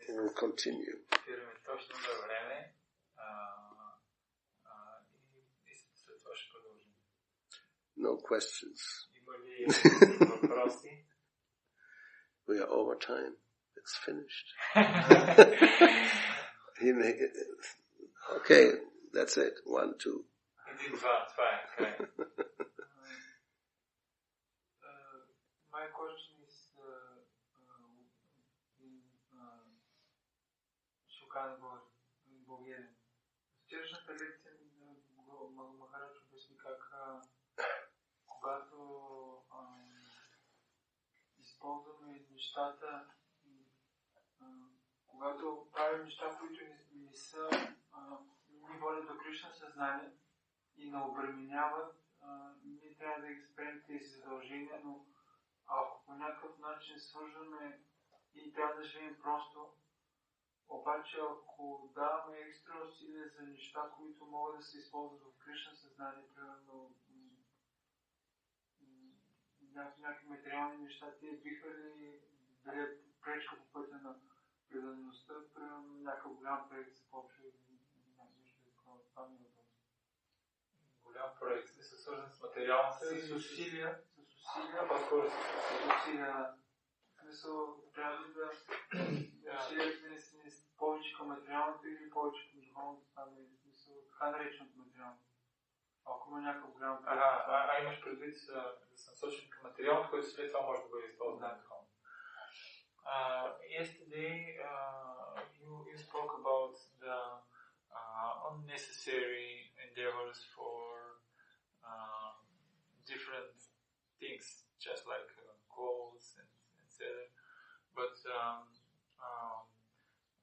and we'll continue. Спираме точно на време и след това ще продължим. No questions. Има ли въпроси? We are over time. It's finished. Okay, that's it. 1, 2. Това е край. My question is Шукан Богиен. Вчерашната лекция Махарадж обясни как когато използваме нещата, когато правим неща, които не са ни водят до Кришна съзнание и не обременяват, ние трябва да ги спрем тези задължения, но ако по някакъв начин свързваме и трябва да живеем просто, обаче ако даваме екстра усилия за неща, които могат да се използват в Кришна съзнание, примерно някакви материални неща, те биха ли дали пречка по пътя на предаността, примерно някакъв голям проект се почва и нещо такова. Това ми е въпрос. Голям проект се свързан с материалната с усилия, по-скоро с усилия. В смисъл, трябва ли да усилията не са повече към материалното или повече към духовното, това не е смисъл, така нареченото материално. Ако има някакъв голям проект. Имаш предвид да съм сочен към материалното, което след това може да бъде използвано духовно. Yesterday you spoke about the unnecessary endeavors for different things, just like clothes and etc. But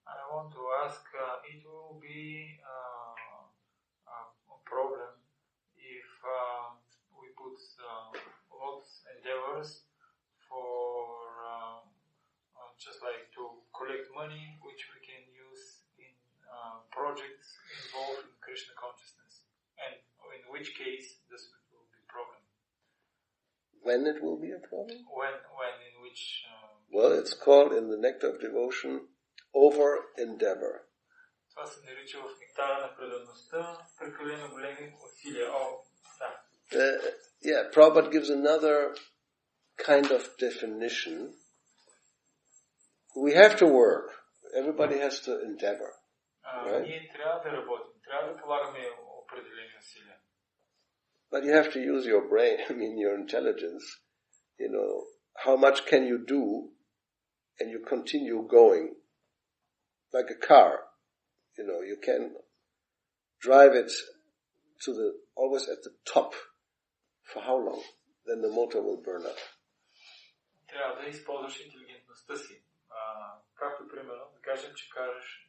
I want to ask, it will be a problem if we put lots endeavors for just like to collect money, which we can use in projects involved in Krishna consciousness, and in which case this will be a problem. When it will be a problem? When in which... Well, it's called in the Nectar of Devotion, over-endeavor. Това се нарича в нектара на предаността прекалено големи усилия. Yeah, Prabhupada gives another kind of definition. We have to work. Everybody has to endeavor. Right? Ние трябва да работим, трябва да полагаме определени усилия. But you have to use your brain, your intelligence. How much can you do and you continue going? Like a car. You can drive it always at the top. For how long? Then the motor will burn up. Трябва да използваш интелигентността си. Както примерно, да кажем,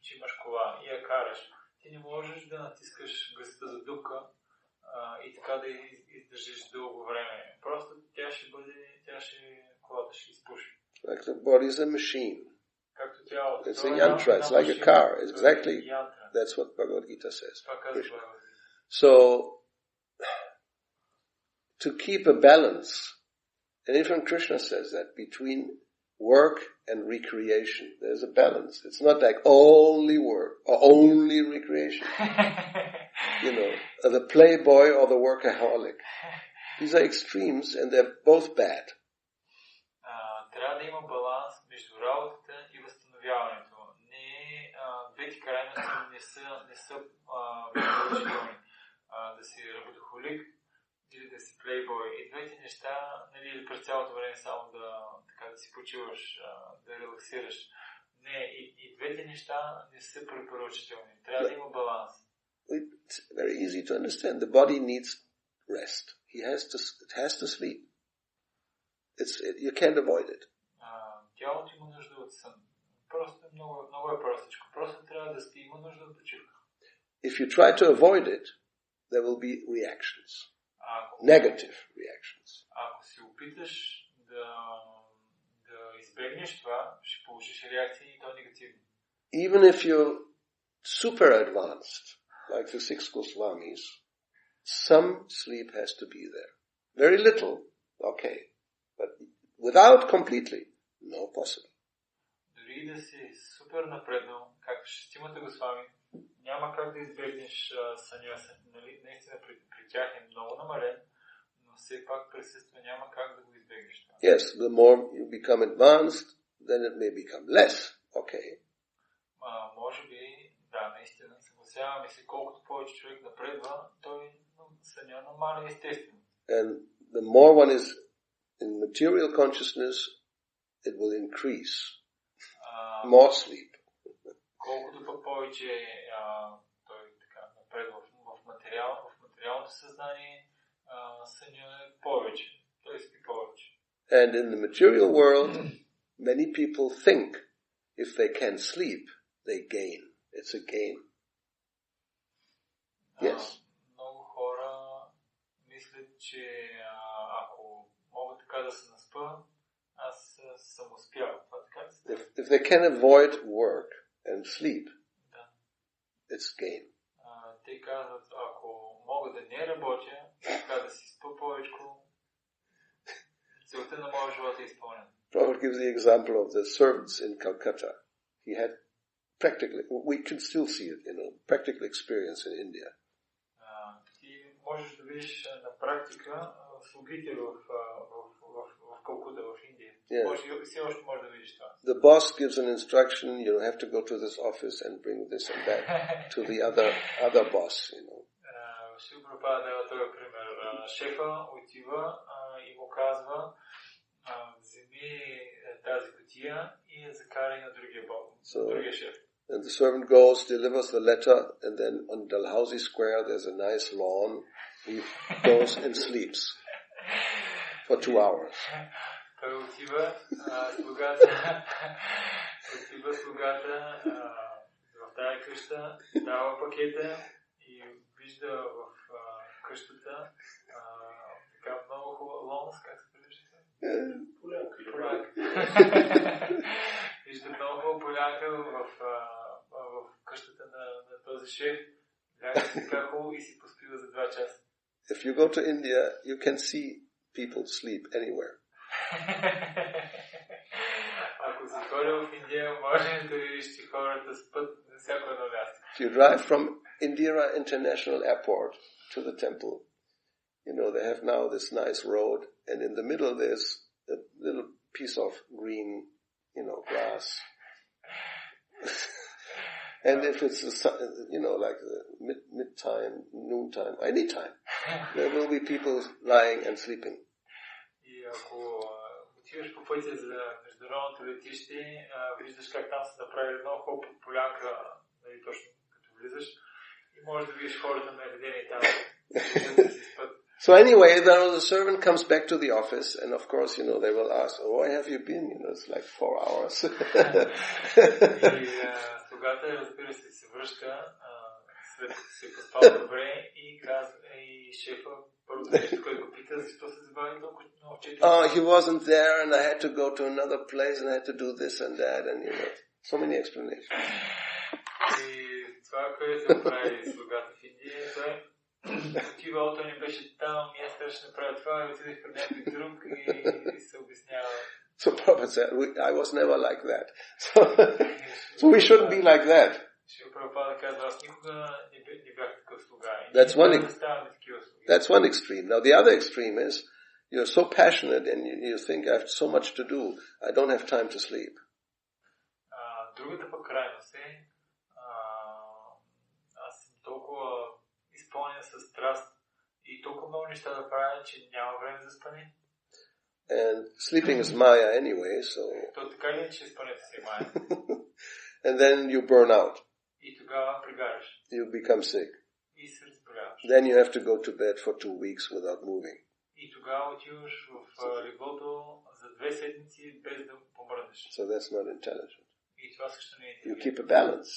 че имаш кола и я караш. Ти не можеш да натискаш газта за дупка и така да издържиш дълго време. Просто колата ще изпуши. Like the body is a machine. Както тялото. It's a yantra. It's like a car. Exactly. That's what Bhagavad Gita says. So, to keep a balance, and even Krishna says that between work and recreation, there's a balance. It's not like only work or only recreation. The playboy or the workaholic. These are extremes and they're both bad. Трябва да има баланс между работата и възстановяването. Двете крайности не са положителни. Да си работохолик или да си плейбой. И двете неща, или през цялото време само да си почиваш, да релаксираш. И двете неща не са препоръчителни. Трябва да има баланс. It's very easy to understand. The body needs rest. It has to sleep. You can't avoid it. Тялото има нужда от сън. Просто много е простичко. Просто трябва да спи, има нужда от почивка. If you try to avoid it, there will be reactions. Negative reactions. Ако се опиташ да избегнеш това, ще получиш реакции и то негативни. Even if you're super advanced, like the 6 Goswamis, some sleep has to be there. Very little, okay. But without completely, no possible. Дори да си супер напреднал, както шестимата Госвами, няма как да избегнеш съня. Наистина при тях е много намален, но все пак присъства, няма как да го избегнеш. Yes, the more you become advanced, then it may become less. Okay. Може би, да, наистина, съгласяваме се, колкото повече човек напредва, той съня намаля естествено. And the more one is in material consciousness, it will increase. More sleep. Колкото пък повече той така напредва в материалното съзнание, съня е повече. Той спи повече. And in the material world, many people think if they can sleep, they gain. It's a gain. Yes. Много хора мислят, че ако мога така да се наспа, аз съм успял. If they can avoid work and sleep, it's gain. Те казват, ако мога да не работя, така да си спа повечко, целта на моя живот е изпълнена. Prabhupada gives the example of the servants in Calcutta. He had we can still see it, practical experience in India. Ти можеш да видиш на практика слугите в Калкута, в Индия. Все още можеш да видиш това. The boss gives an instruction, you have to go to this office and bring this and that to the other boss, Шил Прабхупада дава този пример. Шефа отива и му казва, вземи тази кутия и я закарай на другия шеф. And the servant goes, delivers the letter, and then on Dalhousie Square there's a nice lawn. He goes and sleeps for 2 hours. Той отива слугата в тая къща, дава пакета и вижда в къщата така много хубава лонс, как се превежда? Полянка. Вижда много хубава полянка в къщата на този шеф. Ляга си така хубаво и си поспива за 2 часа. If you go to India, you can see people sleep anywhere. Ако си ходил в Индия, може да видиш, че хората спът на всяко едно място. If you drive from Indira International Airport to the temple, they have now this nice road, and in the middle there's a little piece of green, grass. And if it's, like the mid-time, noontime, any time, there will be people lying and sleeping. И ако отиваш по пътя за международното летище, виждаш как там се направи едно хубаво полянка, точно като влизаш, и можеш да видиш хората наредени там. So anyway, the servant comes back to the office, and of course, they will ask, where have you been? It's like 4 hours. И слугата, разбира се, се връща, след като се поспал добре, и шефа, първото нещо, което го пита, защо се забави толкова много 4 Oh, he wasn't there, and I had to go to another place, and I had to do this and that, and so many explanations. И това, което прави слугата в Индия, той отива, той не беше там, и аз трябваше да направя това, и отидах при някой друг и се обяснява. So Prabhupada said, I was never like that. So we shouldn't be like that. That's one extreme. Now the other extreme is, you're so passionate and you think, I have so much to do, I don't have time to sleep. Другата пък крайност е, аз съм толкова изпълнен със страст и толкова много неща да правя, че няма време за спане. And sleeping is Maya anyway, so... То така ли е, че спането си Мая? And then you burn out. И тогава пригараш. You become sick. И се разболяваш. Then you have to go to bed for 2 weeks without moving. И тогава отиваш в леглото за 2 седмици без да помръднеш. So that's not intelligent. И това също не е You интелигентно. keep a balance.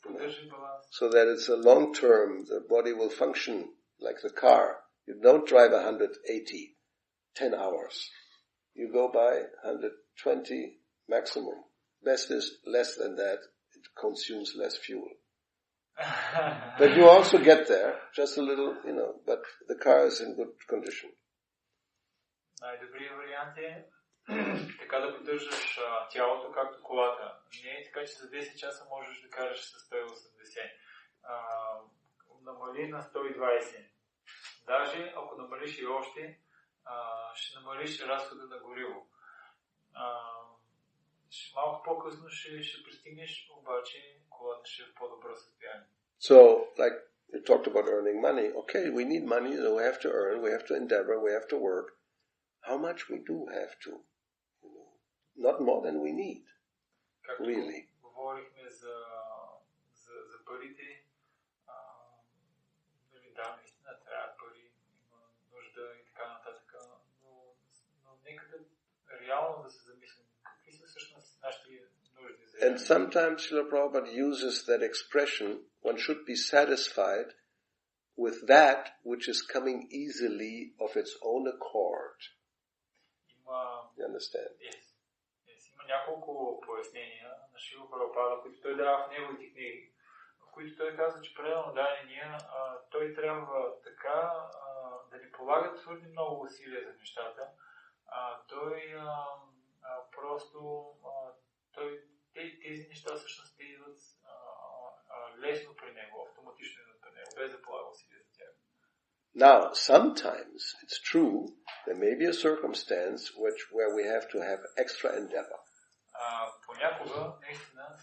Поддържай баланс. So that it's a long term, the body will function like the car. You don't drive 180, 10 hours. You go by 120 maximum. Best is less than that. It consumes less fuel. But you also get there, just a little, but the car is in good condition. Най-добрият вариант е така да поддържаш тялото, както колата. Не е така, че за 10 часа можеш да караш с 180. Намали на 120. Даже ако намалиш и още, ще намалиш разхода на гориво. Малко по-късно ще пристигнеш, обаче колата ще е в по-добро състояние. So, like you talked about earning money. Okay, we need money, so we have to earn, we have to endeavor, we have to work. How much we do have to? Not more than we need. Както really. Говорихме за парите, да, наистина трябва пари, има нужда и така нататък, но нека да реално да се замислим какви са всъщност нашите нужди. And sometimes Srila Prabhupada uses that expression, one should be satisfied with that which is coming easily of its own accord. You understand? Yes. Има няколко пояснения на Шрила Прабхупада, които той дава в неговите книги, в които той казва, че пределно дадения, той трябва така да не полага твърде много усилия за нещата. Той просто тези неща всъщност идват лесно при него, автоматично идват при него, без да полага усилия за тях. Now, sometimes it's true, there may be a circumstance where we have to have extra endeavor. Понякога, наистина,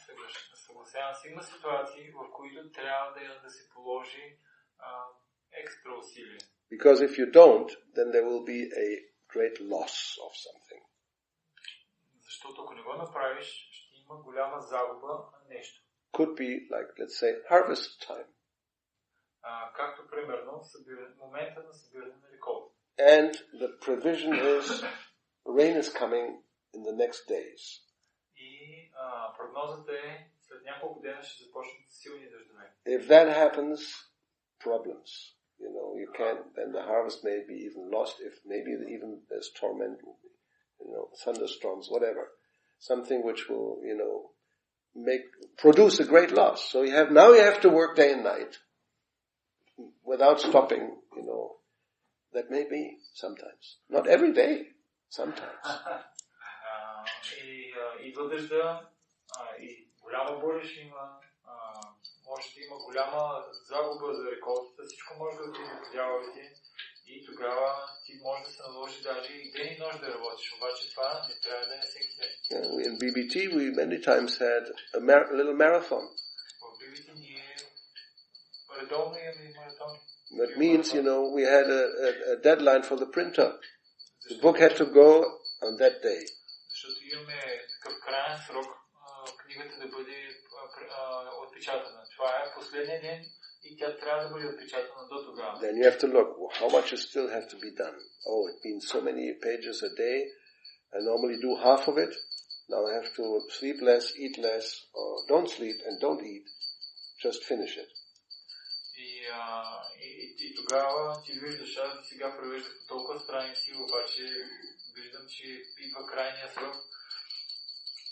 съгласявам се, има ситуации, в които трябва да се положи екстра усилия. Because if you don't, then there will be a great loss of something. Защото ако не го направиш, ще има голяма загуба на нещо. Could be like, let's say, harvest time. Както примерно момента на събиране на реколта. And the prevision is rain is coming in the next days. И прогнозата е след няколко дена ще започнат силни дъждове. If that happens, problems. You can't, then the harvest may be even lost, if maybe even there's torment, thunderstorms, whatever. Something which will, produce a great loss. So now you have to work day and night without stopping, that may be sometimes. Not every day, sometimes. И идва дъжда и голяма буря ще има, може да има голяма загуба за реколтата, всичко може да отиде по дяволите и тогава ти може да се наложи даже и ден и нощ да работиш, обаче това не трябва да е всеки ден. In BBT we many times had a little marathon. В BBT ние редовно имаме маратон. That means, we had a deadline for the printer. The book had to go on that day. Защото имаме такъв крайен срок книгата да бъде отпечатана. Това е последния ден и тя трябва да бъде отпечатана до тогава. Then you have to look, how much still have to be done. Oh, it means so many pages a day. I normally do half of it. Now I have to sleep less, eat less, or don't sleep and don't eat. Just finish it. И тогава ти виждаш, аз сега превеждах по толкова страници, обаче виждам, че идва крайния срок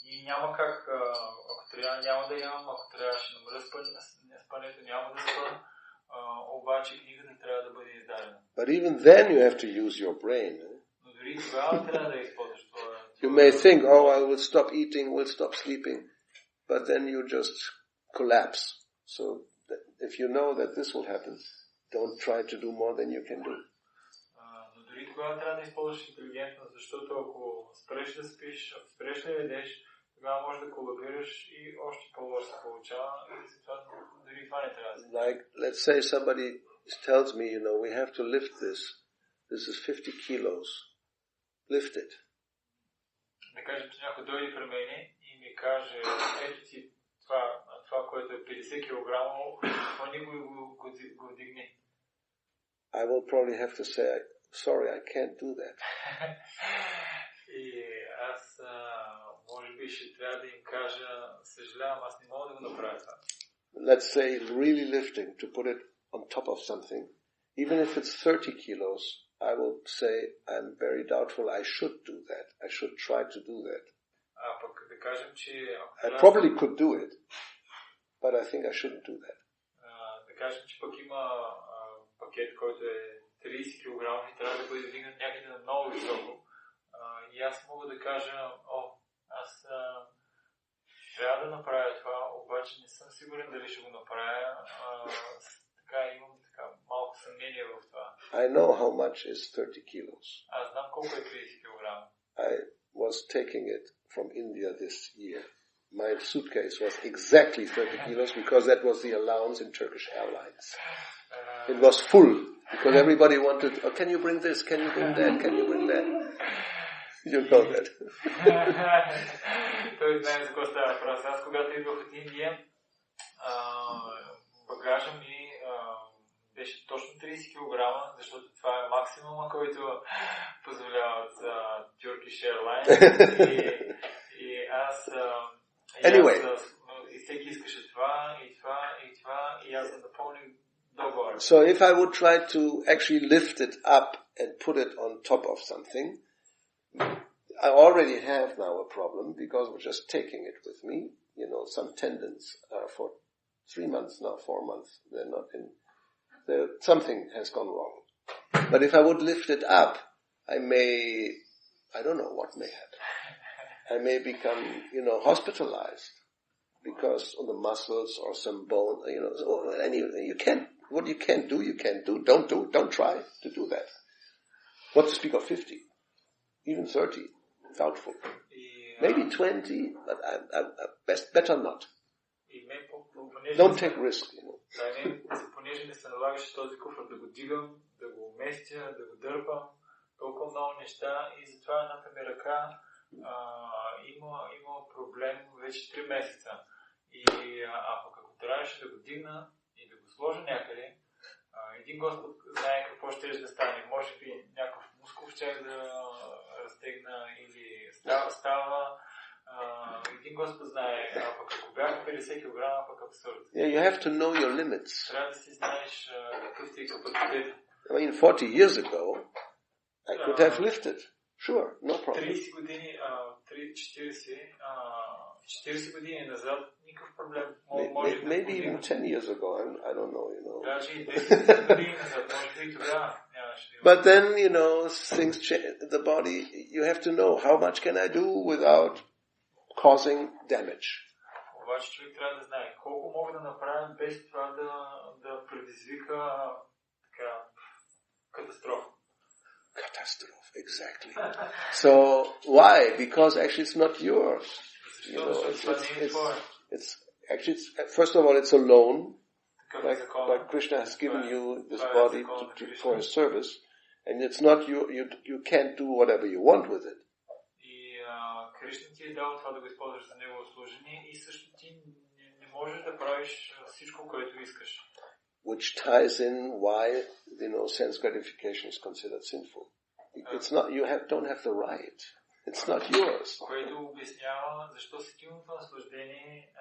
и няма как, ако трябва няма да ям, ако трябва ще намаля спането, няма да спа, обаче книгата трябва да бъде издадена. But even then you have to use your brain. Но дори тогава трябва да използваш това. You may think, I will stop eating, will stop sleeping, but then you just collapse. So if you know that this will happen, don't try to do more than you can do. Но дори тогава трябва да използваш интелигентност, защото ако спреш да спиш, ако спреш да ядеш, тогава можеш да колабираш и още по-лошо се получава и затова дори това не трябва да се. Like, let's say somebody tells me, we have to lift this. This is 50 kilos. Lift it. Да кажем, че някой дойде при мене и ми каже, ето ти това, което е 50 килограмов, пони го вдигни. I will probably have to say, sorry, I can't do that. И аз може би ще трябва да им кажа, съжалявам, аз не мога да го направя това. Let's say really lifting, to put it on top of something. Even if it's 30 kilos, I will say, I'm very doubtful, I should do that. I should try to do that. Пък да кажем, че... I probably could do it, but I think I shouldn't do that. Да кажем, че пък има пакет, който е 30 кг и трябва да бъде вдигнат някъде на много високо. И аз мога да кажа, аз трябва да направя това, обаче не съм сигурен дали ще го направя. Така имам малко съмнение в това. I know how much is 30 kilos. Аз знам колко е 30 кг. I was taking it from India this year. My suitcase was exactly 30 kilos because that was the allowance in Turkish Airlines. It was full because everybody wanted, can you bring this, can you bring that, can you bring that? You know that. Той знае за какво става въпрос. Аз когато идвах от Индия, багажа ми беше точно 30 кг, защото това е максимума, който позволяват Turkish Airlines. И аз... Anyway. И всеки искаше това, и това, и това, и аз напълних договор. So if I would try to actually lift it up and put it on top of something, I already have now a problem because we're just taking it with me. Some tendons are for 3 months now, 4 months. They're not in... something has gone wrong. But if I would lift it up, I don't know what may happen. I may become, hospitalized because of the muscles or some bone, so anyway, what you can't do, don't try to do that. What to speak of 50, even 30, doubtful. Maybe 20, but better not. Don't take risk, Понеже не се налагаше този куфър да го дигам, да го уместя, да го дърпам, толкова много неща и затова едната ми ръка има проблем вече 3 месеца. И ако трябваше да го дигна и да го сложа някъде, един Господ знае какво ще да стане. Може би някакъв мускул ще да разтегна или става. Един Господ знае, пък ако бях 50 кг, пък абсурд. Yeah, you have to know your limits. Трябва да си знаеш какъв ти е капацитет. I mean, 40 years ago, I could have lifted. Sure, no problem. 30 години, 40 години назад, никакъв проблем. Maybe even 10 years ago, I don't know, Даже и 10 години назад, може би тогава нямаше. But then, things change. The body, you have to know how much can I do without causing damage. Обаче човек трябва да знае колко мога да направя без това да предизвика така катастрофа. Catastrophe, exactly. So why? Because actually it's not yours. It's actually, first of all, it's a loan. Like Krishna has given you this body for his service, and it's not you can't do whatever you want with it. И Кришна ти е дал това да го използваш за негово служение и също ти не можеш да правиш всичко, което искаш. Which ties in why, sense gratification is considered sinful. It's not, don't have the right. It's not yours. Което обяснява защо сетивното наслаждение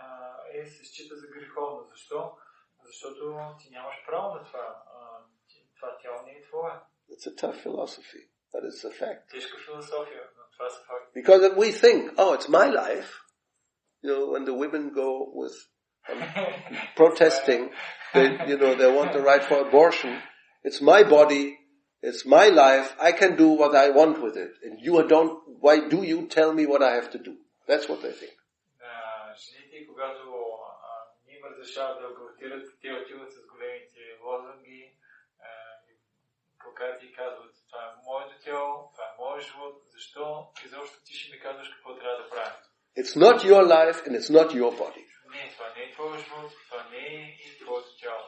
се счита за греховно. Защо? Защото ти нямаш право на това. Това тяло не е твое. It's a tough philosophy, but it's a fact. Тежка философия, но това са факти. Because we think, it's my life. When the women go with protesting, they want the right for abortion. It's my body, it's my life, I can do what I want with it. And why do you tell me what I have to do? That's what they think. Жените, когато не им разрешават да абортират, те отиват с големите лозунги, плакати и казват, това е моето тяло, това е моят живот, защо изобщо ти ще ми казваш какво трябва да правим? It's not your life and it's not your body. Не, това не е твой живот, това не е и твоето тяло.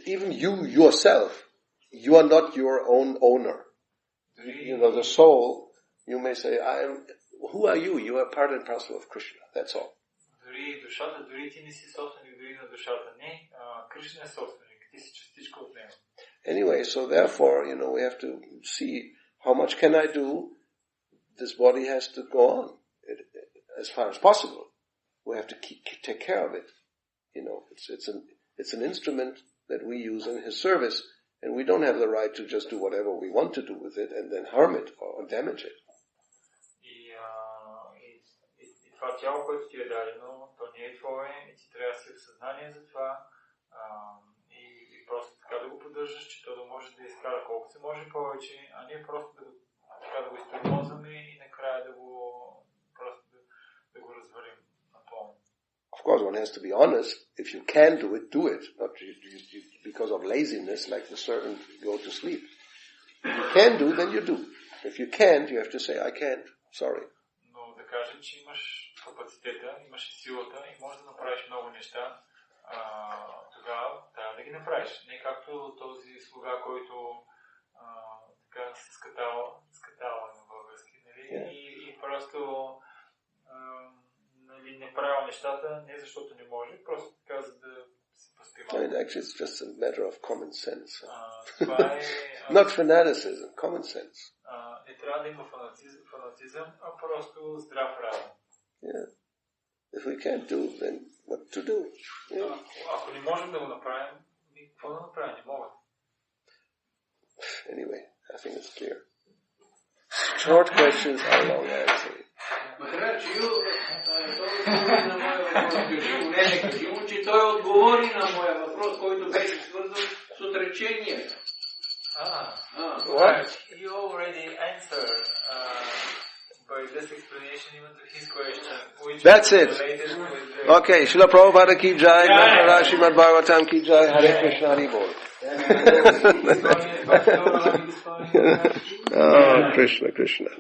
Even you yourself, you are not your own owner. The soul, you may say, who are you? You are part and parcel of Krishna. That's all. Дори душата, дори ти не си собственик, дори на душата. Не, Кришна е собственик, ти си частичка от него. Anyway, so therefore, we have to see how much can I do. This body has to go on as far as possible. We have to take care of it. It's an instrument that we use in his service, and we don't have the right to just do whatever we want to do with it and then harm it or damage it. И това тяло, което ти е дадено, то не е твое, и ти трябва да си в съзнание за това, и просто така да го поддържаш, че то да може да изкара колко се може повече, а не просто да го изтормозваме и накрая да го развалим напълно. Of course, one has to be honest. If you can do it, do it. Not because of laziness, like the servant go to sleep. If you can do, then you do. If you can't, you have to say, I can't. Sorry. Но да кажем, че имаш капацитета, имаш силата и можеш да направиш много неща, тогава трябва да ги направиш. Не както този слуга, който така се скатава на български, нали? И просто не правил нещата, не защото не може, просто така за да се поспива. Actually, it's just a matter of common sense. Това е... Not fanaticism, common sense. Не трябва да има фанатизъм, а просто здрав разум. Yeah. If we can't do, then what to do? Yeah. Ако не можем да го направим, какво да направим? Не могат. Anyway, I think it's clear. Short questions are long answers. Кажи му, че той отговори на моя въпрос, който беше свързан с отречението. Right. You already answered by this explanation even to his question, which That's is it. related with the... Okay, Srila Prabhupada ki jai, Gauravani Srimad Bhagavatam ki jai, Hare Krishna Hari Bol. Oh, Krishna, Krishna.